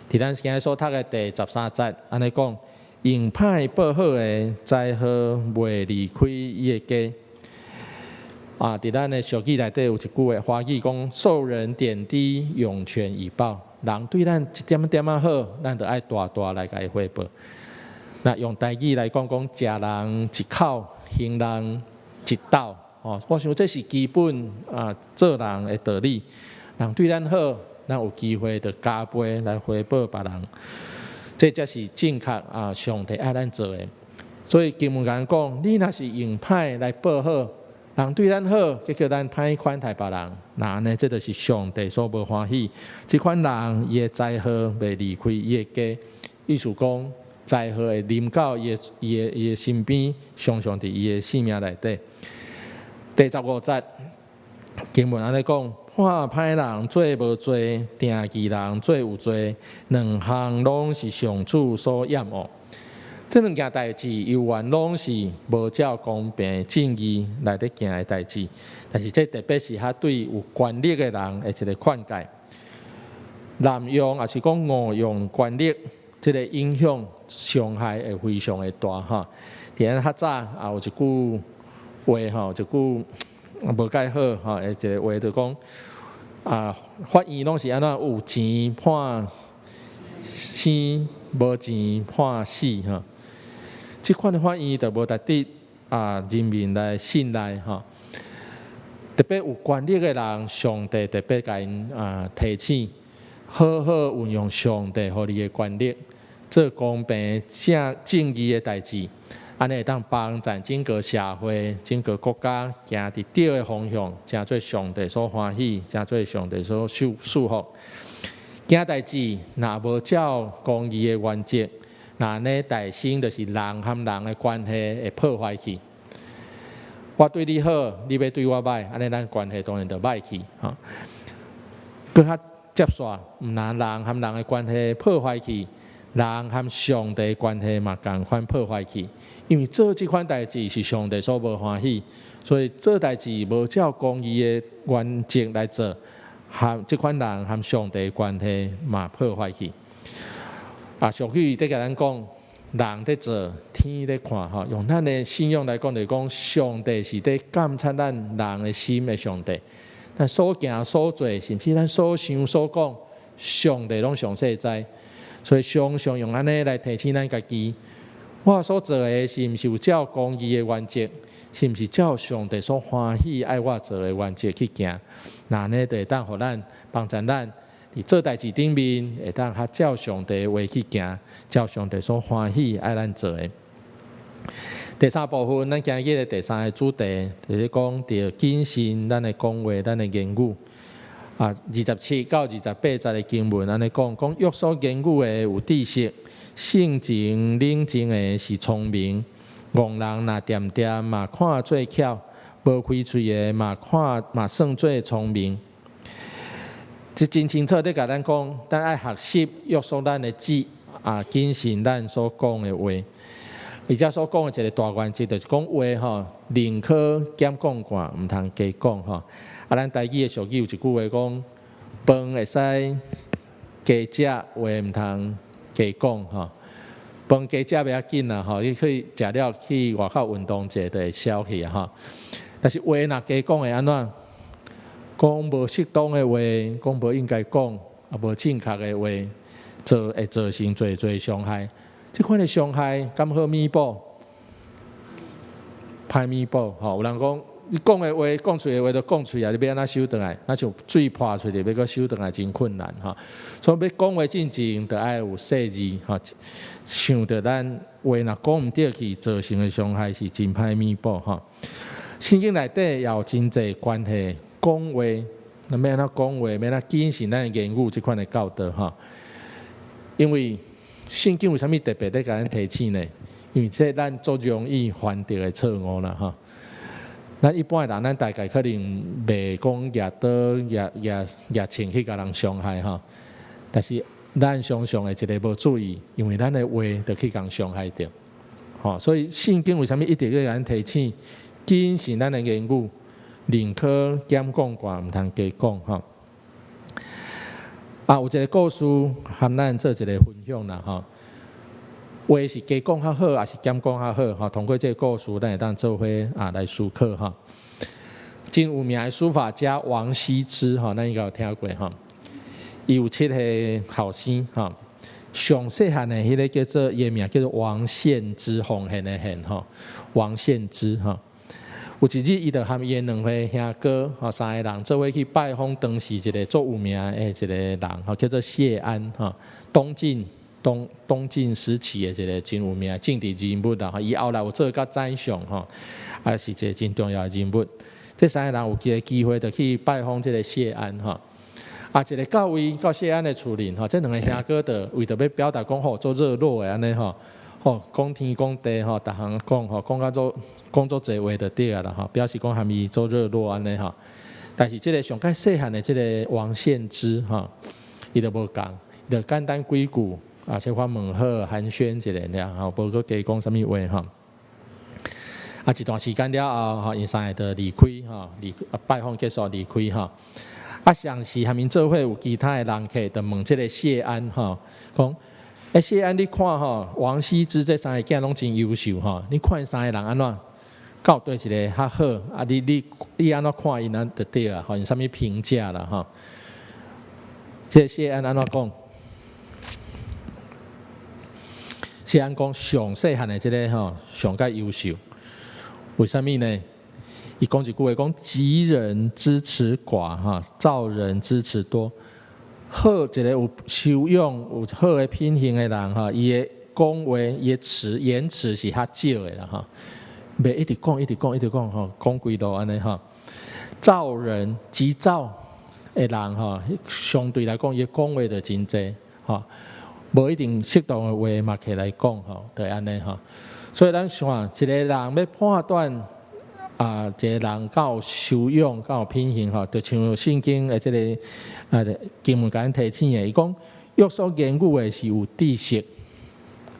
伫咱今日所读的第13节，安尼讲，用歹报好的，灾祸袂离开伊的家。伫咱的俗语内底有一句话，华语讲：受人点滴，涌泉以报。人对咱一点点好，咱就爱大大来甲伊回报。那用台语来讲，食人一口，行人一斗。我想这是基本做人的道理。人对咱好，咱有机会就加倍来回报别人。这才是正确上帝爱咱做的。所以经文讲，你若是用歹来报好，人对咱好，结果咱歹款待别人，那呢，这就是上帝所无欢喜。这款人伊的灾祸袂离开伊的家，意思讲。灾祸会临到伊的身边，常常伫伊的性命内底。第15节经文安尼讲：判歹人做无罪，定义人做有罪，两项拢是上主所厌恶。这两件代志，有原拢是无照公平正义来得行的代志，但是这特别是他对有权力的人的一个劝诫。滥用也是讲误用权力，这个影响伤害会非常的大哈。伫安较早有一句话吼，一句无介好吼，一个话就讲法院拢是安怎有钱判生，无钱判死哈。即款的法院就无值得人民来信赖哈。特别有权力的人，上帝特别甲因提醒，好好运用上帝互你的权力，做公平正义的代志，安尼会当帮助整个社会、整个国家行伫对的方向，真做上帝所欢喜，真做上帝所祝福。件代志若无照公义的原则，那呢大生就是人和人的关系会破坏去。我对你好，你要对我歹，安尼咱关系当然就歹去哈。搁较接煞，毋但人和人的关系破坏去，人和上帝的关系嘛共款破坏去。因为做即款代志是上帝所无欢喜，所以做代志无照公义的原则来做，和即款人和上帝的关系嘛破坏去。俗语在甲咱讲，人在做，天在看吼。用咱的信仰来讲，就是讲上帝是在监察咱人的心的上帝。咱所行所做，甚至咱所想所讲，上帝拢详细知。所以常常用安尼来提醒咱家己，我所做的是毋是有照公义的原则，是毋是照上帝所欢喜爱我做的原则去行？那呢，就会当互咱帮助咱。伫做代志顶面，会当较照上帝的话去行，照上帝所欢喜爱咱做的。第三部分，咱今日的第三个主题，就是讲着谨慎咱的讲话，咱的言语。27到28节的经文安尼讲，约束言语的有知识，性情冷静的是聪明。戆人若点点嘛看做巧，无开喙的嘛算做聪明。是真清楚地甲咱讲，咱爱学习约束咱的旨谨慎咱所讲的话。而且所讲的一个大原则，就是讲话吼，宁可减讲寡，毋通加讲吼。咱台语的俗语有一句话讲，饭会使加食，话毋通加讲吼。饭加食袂要紧啦吼，你可以食了去外口运动者就会消去吼。但是话若加讲会安怎？讲无适当的话，讲无应该讲，无正确的话，会造成侪伤害。即款的伤害，敢好弥补？歹弥补吼。有人讲，你讲的话，讲出的话都讲出来，你要安怎收倒来？那像水泼出去，要搁收倒来真困难吼。所以要讲话进前，就爱有细致吼。想着咱话若讲毋对去，造成的伤害是真歹弥补吼。圣经内底也有真济关系。讲话，那要安怎讲话，要安怎谨慎咱的言语，即款的教导哈。因为圣经为虾米特别在甲咱提醒呢？因为这咱最容易犯着的错误啦哈。咱一般的人，咱大概可能袂讲举刀、举枪去甲人伤害哈。但是咱常常的一个无注意，因为咱的话就去甲人伤害着。吼，所以圣经为虾米一直在甲咱提醒，谨慎咱的言语。宁可减讲寡，毋通加讲吼。有一个故事，和咱做一个分享啦吼。话是加讲较好，还是减讲较好？吼，通过这个故事，咱会当做伙来思考哈。真有名的书法家王羲之吼，咱应该有听过吼。伊有7个后生吼，上细汉的迄个叫做伊名叫做王献之，奉献的献吼，王献之吼。有一日，伊就和伊2个兄哥吼3个人做伙去拜访当时一个足有名的一个人吼，叫做谢安吼，东晋时期的一个真有名的政治人物啦吼，伊后来有做甲宰相吼，是一个真重要的人物。这3个人有个机会就去拜访这个谢安吼，一个到位到谢安的厝邻吼，这两个兄哥的为着要表达讲吼做热络的安尼吼，吼讲天讲地吼，逐项讲吼讲做侪话就对啊啦吼，表示讲含伊做热络安尼吼。但是这个上介细汉的这个王献之吼，伊就无讲，伊就简单几句啊，小可问好寒暄一下尔吼，无搁加讲啥物话吼。啊，一段时间了后，吼，因三个就离开吼，拜访结束离开吼。啊，上时下面做伙有其他的人客，就问这个谢安吼，讲，谢安你看吼，王羲之这三个囝拢真优秀吼，你看三个人安怎？到对一个较好？啊，你安怎看因安就对啊？吼，因啥物评价啦吼？这谢安安怎讲？谢安讲上细汉的这个吼，上介优秀。为什么呢？伊讲一句话，讲吉人支持寡，哈，造人支持多。好一个有修养、有好的品行的人，哈，伊的讲话、伊的言辞是较少的啦，哈。袂一直讲，哈，讲几路安尼哈。造人急躁的人，哈，相对来讲，伊讲话就真济，哈，无一定适当的话嘛起来讲，哈，就安尼哈。所以咱看一个人要判断一个人够有修养、够有品行吼，就像圣经的这个经文甲咱提醒的，伊讲约束言语的是有知识，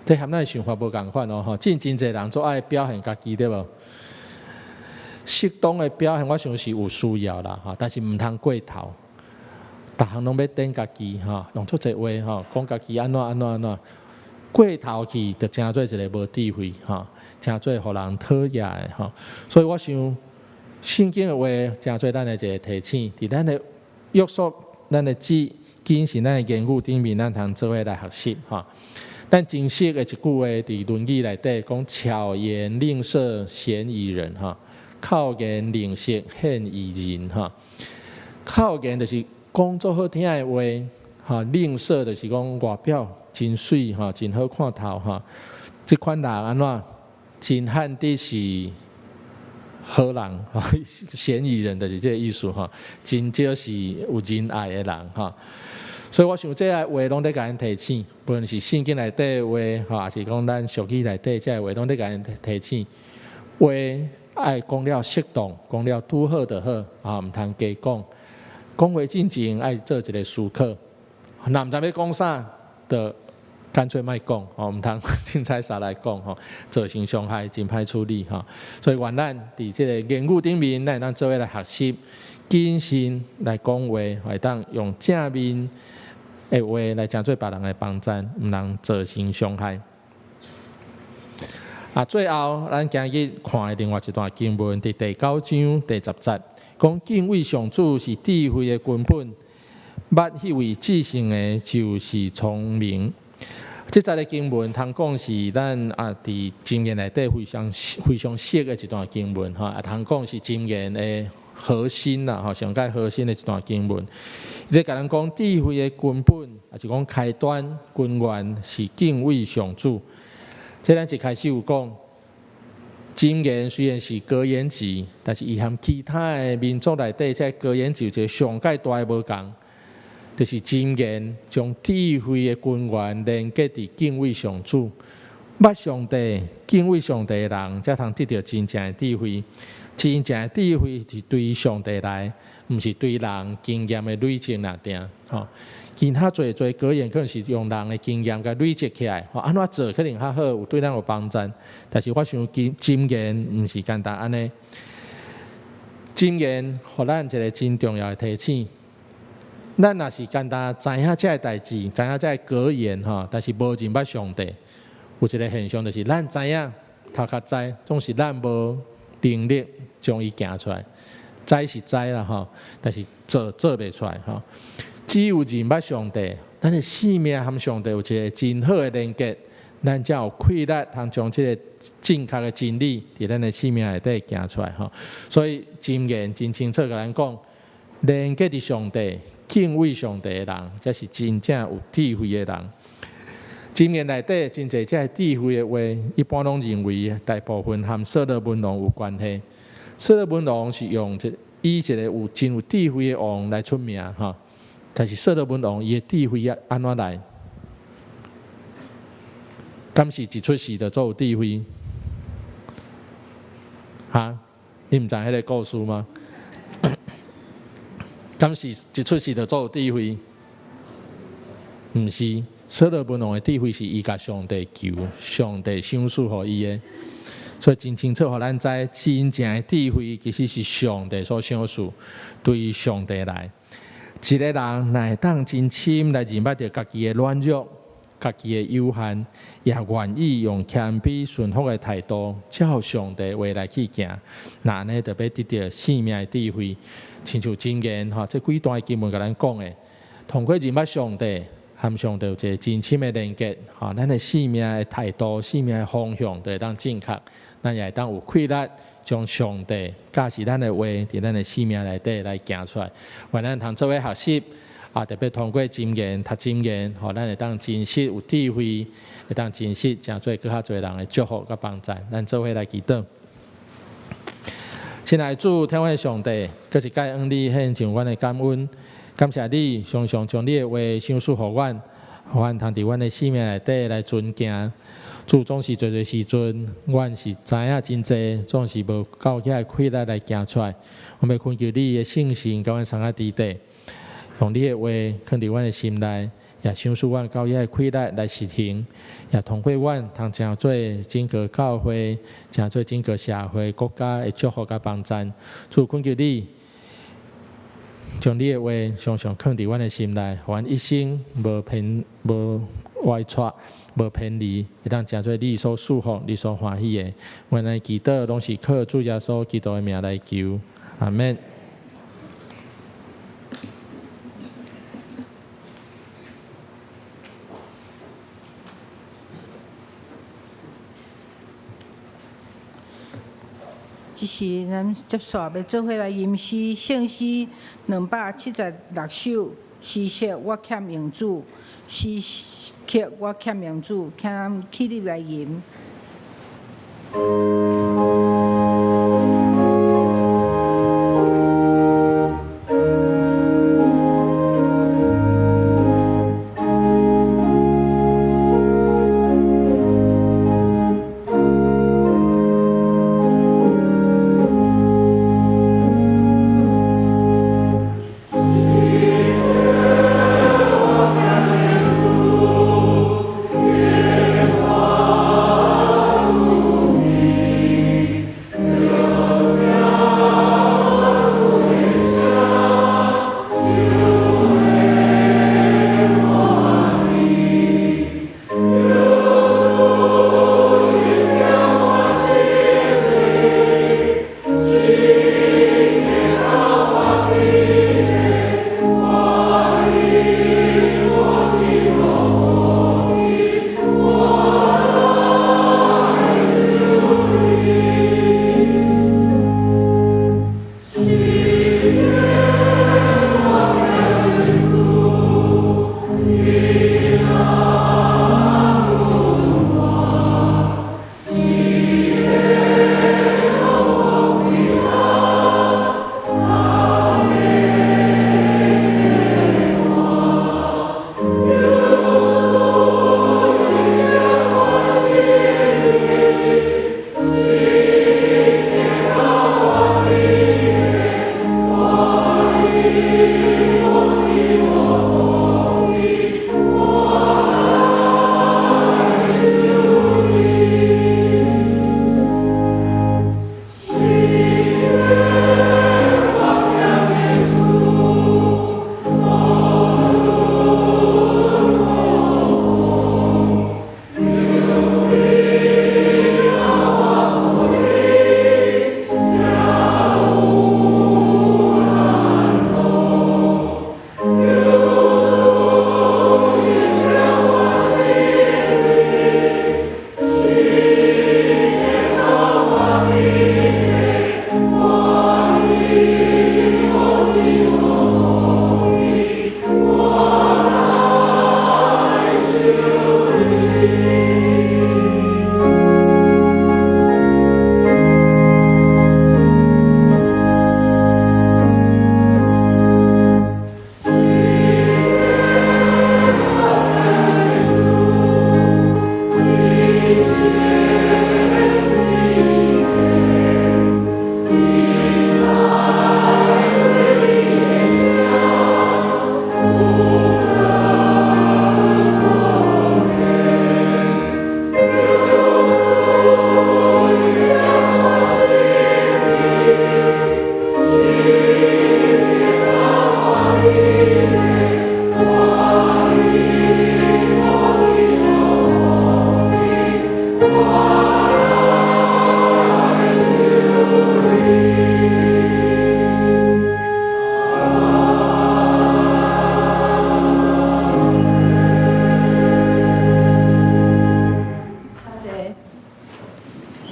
这和咱的想法无共款哦吼。真侪人做爱表现家己对无？适当的表现，我想是有需要啦哈，但是毋通过头，逐项拢要顶家己哈，用出侪话吼，讲家己安怎。过头去就成做一个无智慧哈，成做互人讨厌的哈。所以我想圣经的话，成做咱的一个提醒，伫咱的约束、咱的谨慎、咱的言语顶面，咱通做伙来学习哈。咱真实的一句话伫论语内底讲：巧言令色，鲜矣仁哈；巧言令色，鲜矣仁哈。巧言就是讲做好听的话，哈；令色就是讲外表真水哈，真好看头哈。这款人安怎？真汉地是好人哈，鲜矣仁就是这个意思哈。真少是有仁爱的人哈。所以我想这个话拢在甲咱提醒，不论是圣经内底的话，哈，还是讲咱俗语内底这个话，拢在甲咱提醒。话爱讲了适当，讲了拄好就好啊，毋通加讲。讲话进前爱做一个思考，若毋知要讲啥，就干脆莫讲，吼，毋通凊彩啥来讲，吼，造成伤害，真歹处理，吼。所以愿咱伫即个言语顶面，咱做伙来学习，谨慎来讲话，会当用正面的话来成做别人的帮衬，毋通造成伤害。最后咱今日看的另外一段经文，伫第9章第10节，讲敬畏上主是智慧的根本，捌迄位至圣的，就是聪明。这节的经文，通讲是咱伫箴言内底非常熟的一段经文哈，通讲是箴言的核心啦，吼，上界核心的一段经文。伊咧甲咱讲智慧的根本，也是讲开端根源是敬畏上主。这咱一开始有讲，箴言虽然是格言集，但是伊和其他的民族内底这格言集有一个上界大的无共。就是箴言将智慧的根源连接伫敬畏上主，捌上帝、敬畏上帝的人，才通得到真正的智慧。真正的智慧是对上帝来，毋是对人经验的累积那定。吼，其他做格言可能是用人的经验甲累积起来，安怎做可能较好，有对咱有帮助。但是我想箴言毋是简单安尼，箴言互咱一个真重要的提醒。咱若是简单知影这个代志，知影这个格言吼，但是无认捌上帝，有一个现象就是咱知影头壳知，总是咱无能力将伊行出来。知是知啦吼，但是做袂出来吼。只有认捌上帝，咱的生命和上帝有一个真好的连接，咱才有气力通将这个正确的真理伫咱的生命内底行出来吼。所以箴言真清楚甲咱讲，连接伫上帝。敬畏上帝的人，才是真正有智慧的人。箴言内底真侪这智慧的话，一般拢认为大部分和所罗门王有关系。所罗门王是用以一个真有智慧的王来出名哈。但是所罗门王伊的智慧安怎来？敢是一出世就做有智慧？哈？你毋知迄个故事吗？敢是一出世就做有智慧？毋是，所罗门王的智慧是伊甲上帝求，上帝赏赐互伊的。所以真清楚，互咱知真正的智慧其实是上帝所赏赐，对于上帝来，一个人若会当真心来认捌着家己的软弱、家己的有限，也愿意用谦卑顺服的态度，照上帝话来去行，那安尼就要得到生命的智慧。亲像箴言吼，这几段经文甲咱讲的，通过认捌上帝。和上帝有一个真深的连接，吼，咱的生命的态度、生命的方向都会当正确，咱也会当有气力，将上帝教示咱的话，伫咱的生命内底来行出来。为咱通做伙学习，特别通过箴言、读箴言，吼，咱会当真实有智慧，会当真实诚做更较侪人的祝福甲帮助。咱做伙来祈祷。亲爱的主，天父的上帝，搁一届恩你献上阮的感恩。感谢你，常常将你的话赏赐互阮，互阮通伫阮的生命内底来遵行。主总是侪时阵，阮是知影真济，总是无够起来气力来行出来。我们恳求你的信心，甲阮送啊伫底，用你的话放伫阮的心内，也赏赐阮够起来气力来实行，也通过阮通成做整个教会，成做整个社会国家的祝福甲帮助。主恳求你。将你的话常常放伫阮的心内，互阮一生无歪错，无偏离，会当诚做你所祝福、你所欢喜的。阮的祈祷拢是靠主耶稣基督的名来求，阿免。即是咱接续要做伙来吟诗圣诗276首，诗写我欠用主，诗曲我欠用主，请咱起立来吟。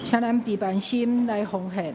请咱备万心来奉献。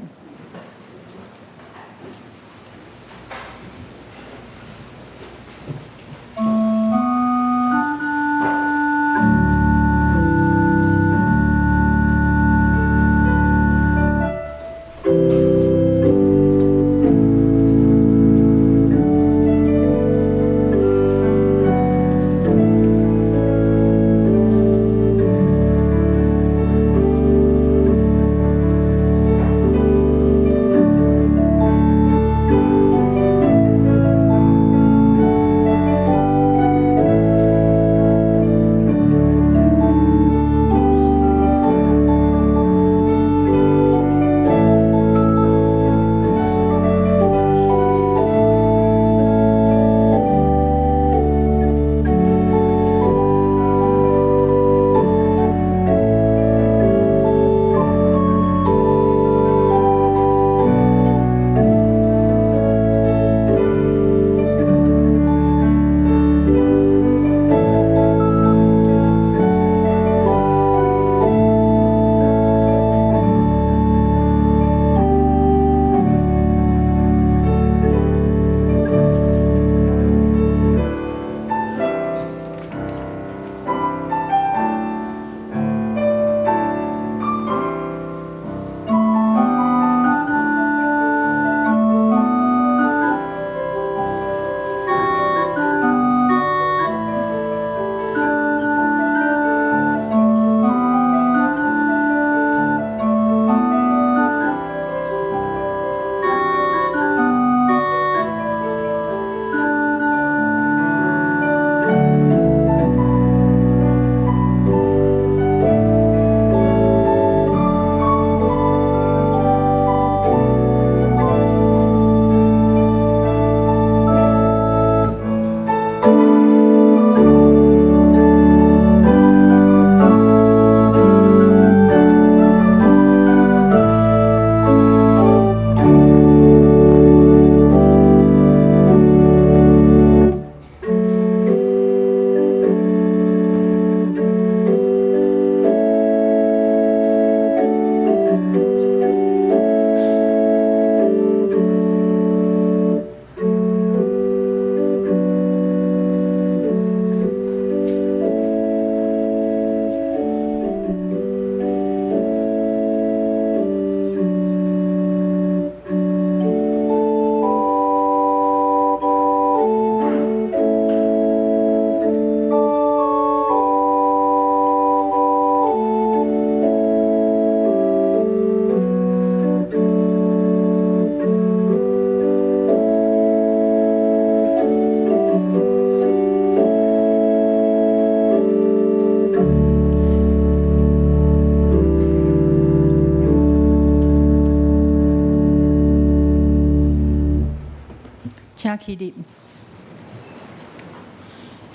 请起立。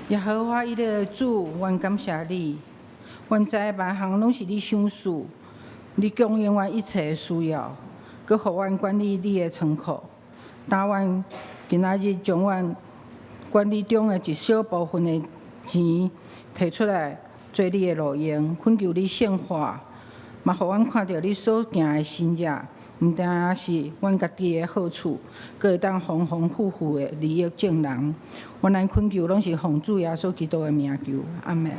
耶和华伊的主，阮感谢你，阮知万项拢是你赏赐，你供应阮一切的需要，佮互阮管理你的仓库。但阮今仔日将阮管理中的一小部分的钱摕出来做你的路用，恳求你圣化，嘛互阮看到你所行的新业。毋单是阮家己的好处，阁会当丰丰富富的利益众人。阮来恳求，拢是奉主耶稣基督的名求，阿门。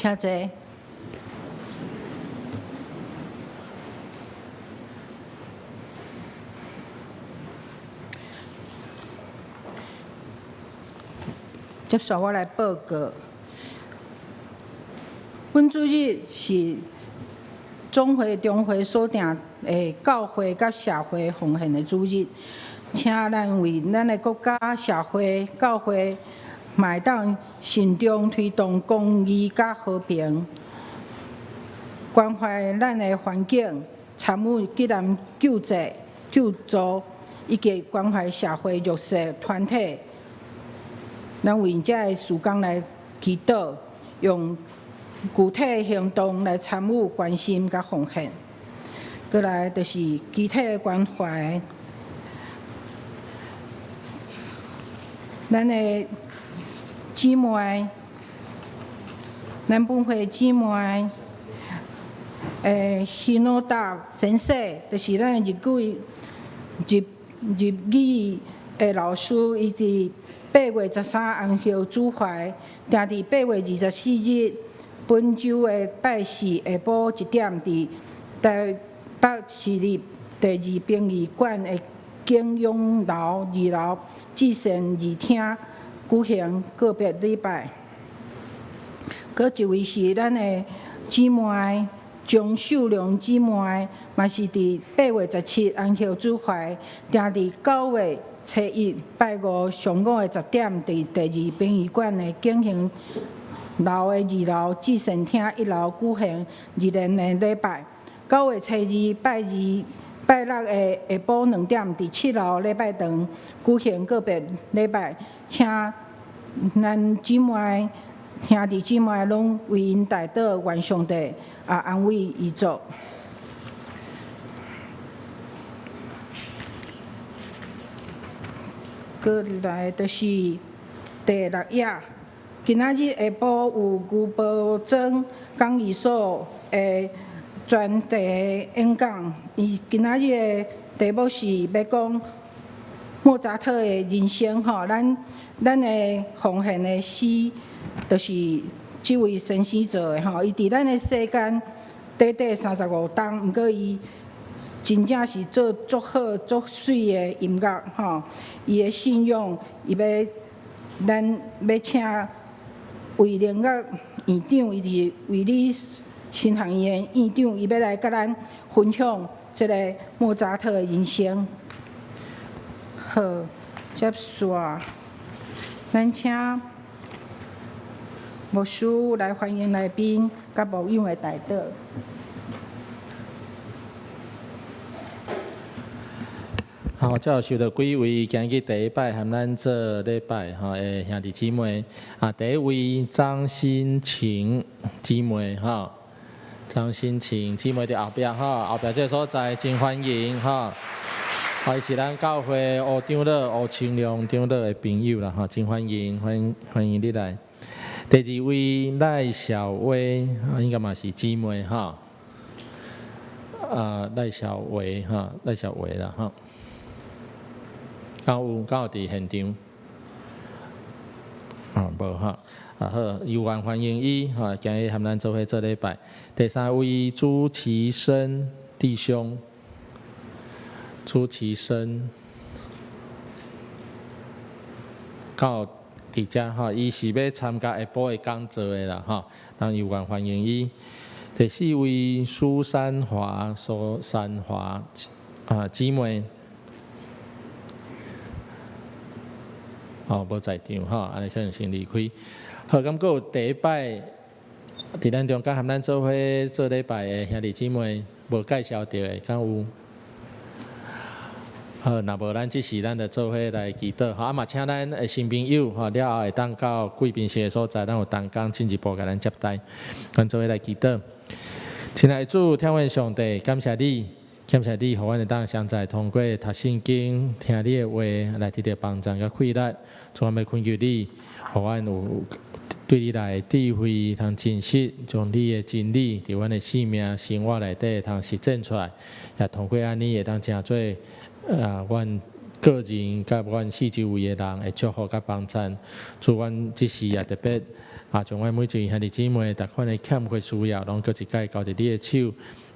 请坐。接受我来报告。本主日是中会所定的教会甲社会奉献的主日，请咱为咱的国家、社会、教会，嘛会当慎重推动公义甲和平，关怀咱的环境，参与济南救济、救助，以及关怀社会弱势团体。咱为遮个事工来祈祷，用具体行动来参与、关心甲奉献。过来就是集体的关怀，咱的姊妹，咱本会姊妹，希诺达先生，就是咱的日语的老师，伊伫8月13红叶主怀，定伫8月24日。本周的拜四下晡1点，伫台北市立第2殡仪馆的景永楼2楼至善2厅举行告别礼拜。阁一位是咱的姊妹张秀良姊妹，嘛是伫8月17红叶主怀，定伫9月初1拜五上午的10点，伫第2殡仪馆的景永楼的2楼至善厅1楼举行日莲的礼拜。9月初2拜六的下晡2点，伫7楼礼拜堂举行告别礼拜，请咱姊妹、兄弟姊妹拢为因代祷，愿上帝安慰伊族。过来就是第6页。今仔日下晡有余宝珍讲义所的专题演讲，伊今仔日的题目是要讲莫扎特的人生吼，咱的奉献的诗，就是即位先生做的吼，伊伫咱的世间短35冬，毋过伊真正是做足好足水的音乐吼，伊的信仰，伊咱要请。为联乐院长，伊是为你新学院院长，伊要来甲咱分享即个莫扎特的人生。好，接续，咱请牧师来欢迎来宾，甲牧养的代祷。好，接受到几位今日第一摆和咱做礼拜吼的兄弟姊妹第一位张新晴姊妹张新晴姊妹伫后壁后壁这个所在真欢迎伊是咱教会吴长老吴清良长老的朋友啦真欢迎你来。第二位赖小薇应该嘛是姊妹赖小薇啦敢有伫现场？无好，有缘欢迎伊今日和咱做伙做礼拜。第三位朱其生弟兄，朱其生，到伫遮伊是要参加下晡的讲座的啦咱有缘欢迎伊。第四位苏珊华姊妹。无在场安尼可能先离开。好，咁有第一摆伫咱中间和咱做伙做礼拜的兄弟姊妹，无介绍到的，敢有？好，若无咱即时咱就做伙来祈祷嘛请咱的新朋友了后会当到贵宾室的所在，咱有同工进一步甲咱接待，咱做伙来祈祷。亲爱的主，天父上帝，感谢你。感谢你，互阮会当相在通过读圣经、听你的话，来得到帮助甲快乐。主，阮要恳求你，互阮有对你来智慧，通真实，将你的真理伫阮的生命、生活内底通实践出来。也通过安尼，会当成做阮个人甲阮四周围的人的祝福甲帮助。主，阮即时也特别将阮每一位兄弟姊妹逐款的欠缺需要，拢各一概交伫你的手。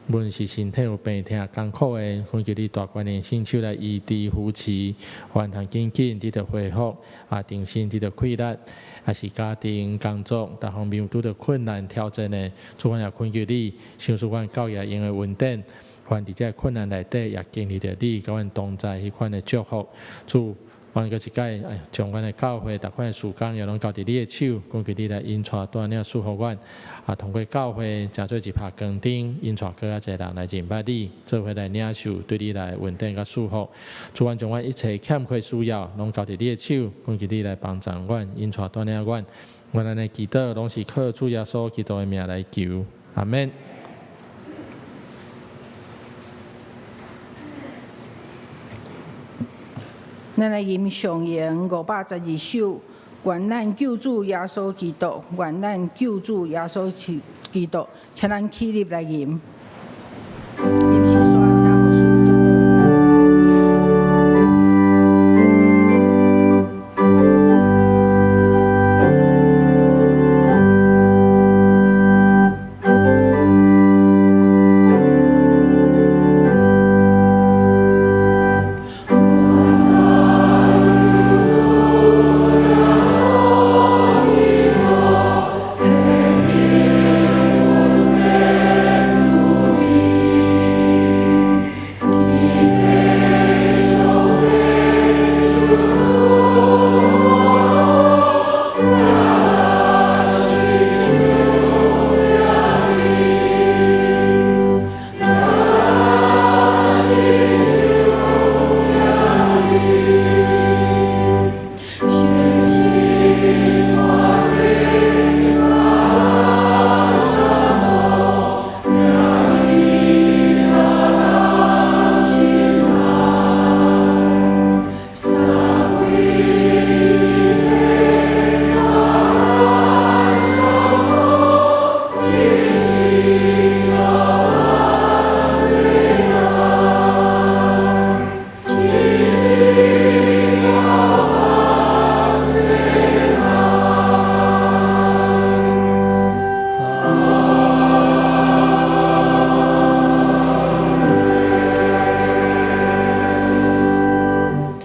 无论是身体有病痛、艰苦的，恳求你大观的伸手来医治扶持，还通紧紧得到恢复，定心得到快乐，也是家庭、工作各方面拄到困难挑战的，主阮也恳求你，想使阮教育用的稳定，凡伫这困难内底，也经历着你甲阮同在迄款的祝福，主。阮个一届，将阮的教会逐款的事工，也拢交伫你的手，恳求你来引带带领祝福阮。通过教会，诚做一拍光灯，引带更加侪人来敬拜你，做伙来领受对你来稳定甲祝福。主阮将阮一切欠缺需要，拢交伫你的手，恳求你来帮助阮，引带带领阮。阮安尼祈祷，拢是靠主耶稣基督的名来求，阿免。咱来吟上言512首，愿咱救主耶稣基督，愿咱救主耶稣基督，请咱起立来吟。吟是山请无事得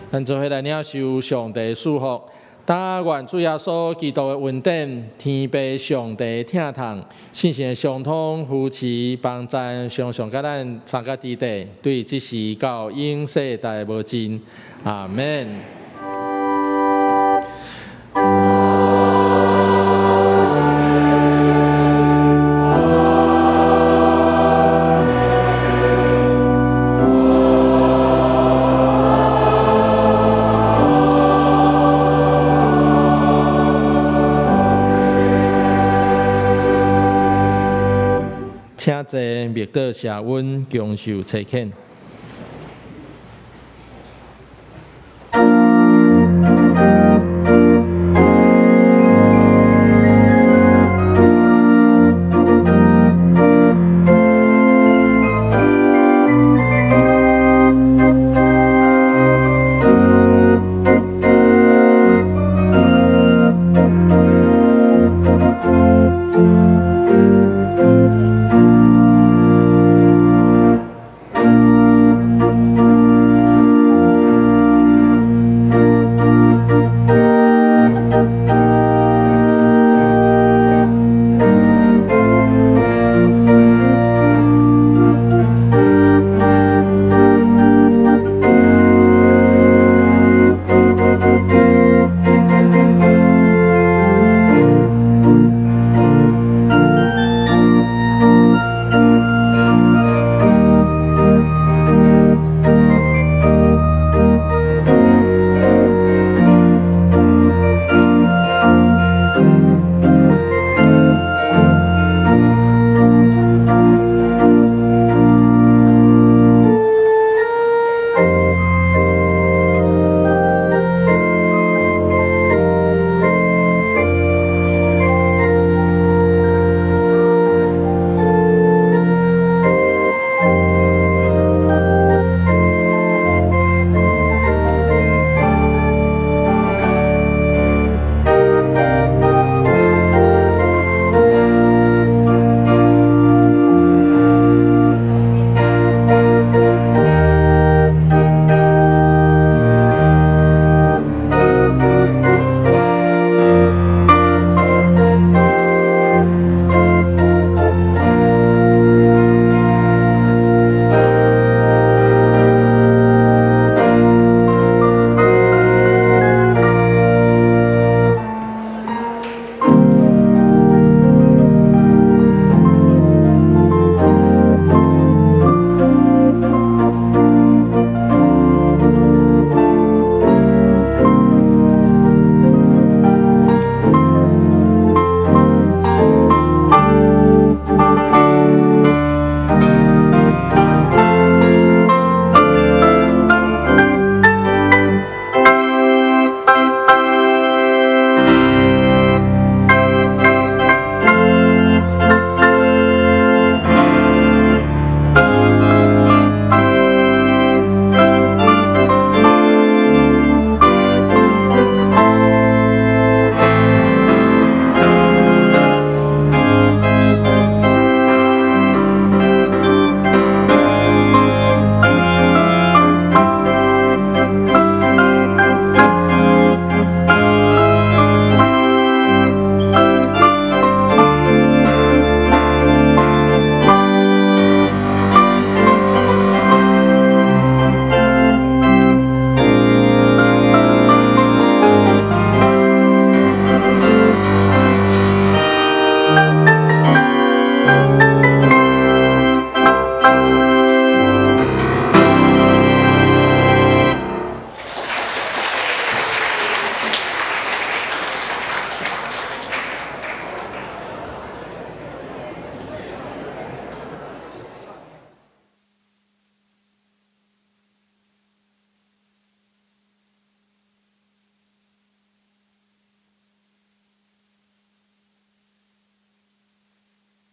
咱做伙来领受上帝祝福，但愿主耶稣基督的恩典、天父上帝疼痛、信心的相通、扶持、帮赞，常常甲咱三个地地，对即时到永世代无尽。阿免。请坐，默祷谢恩，共受切恳。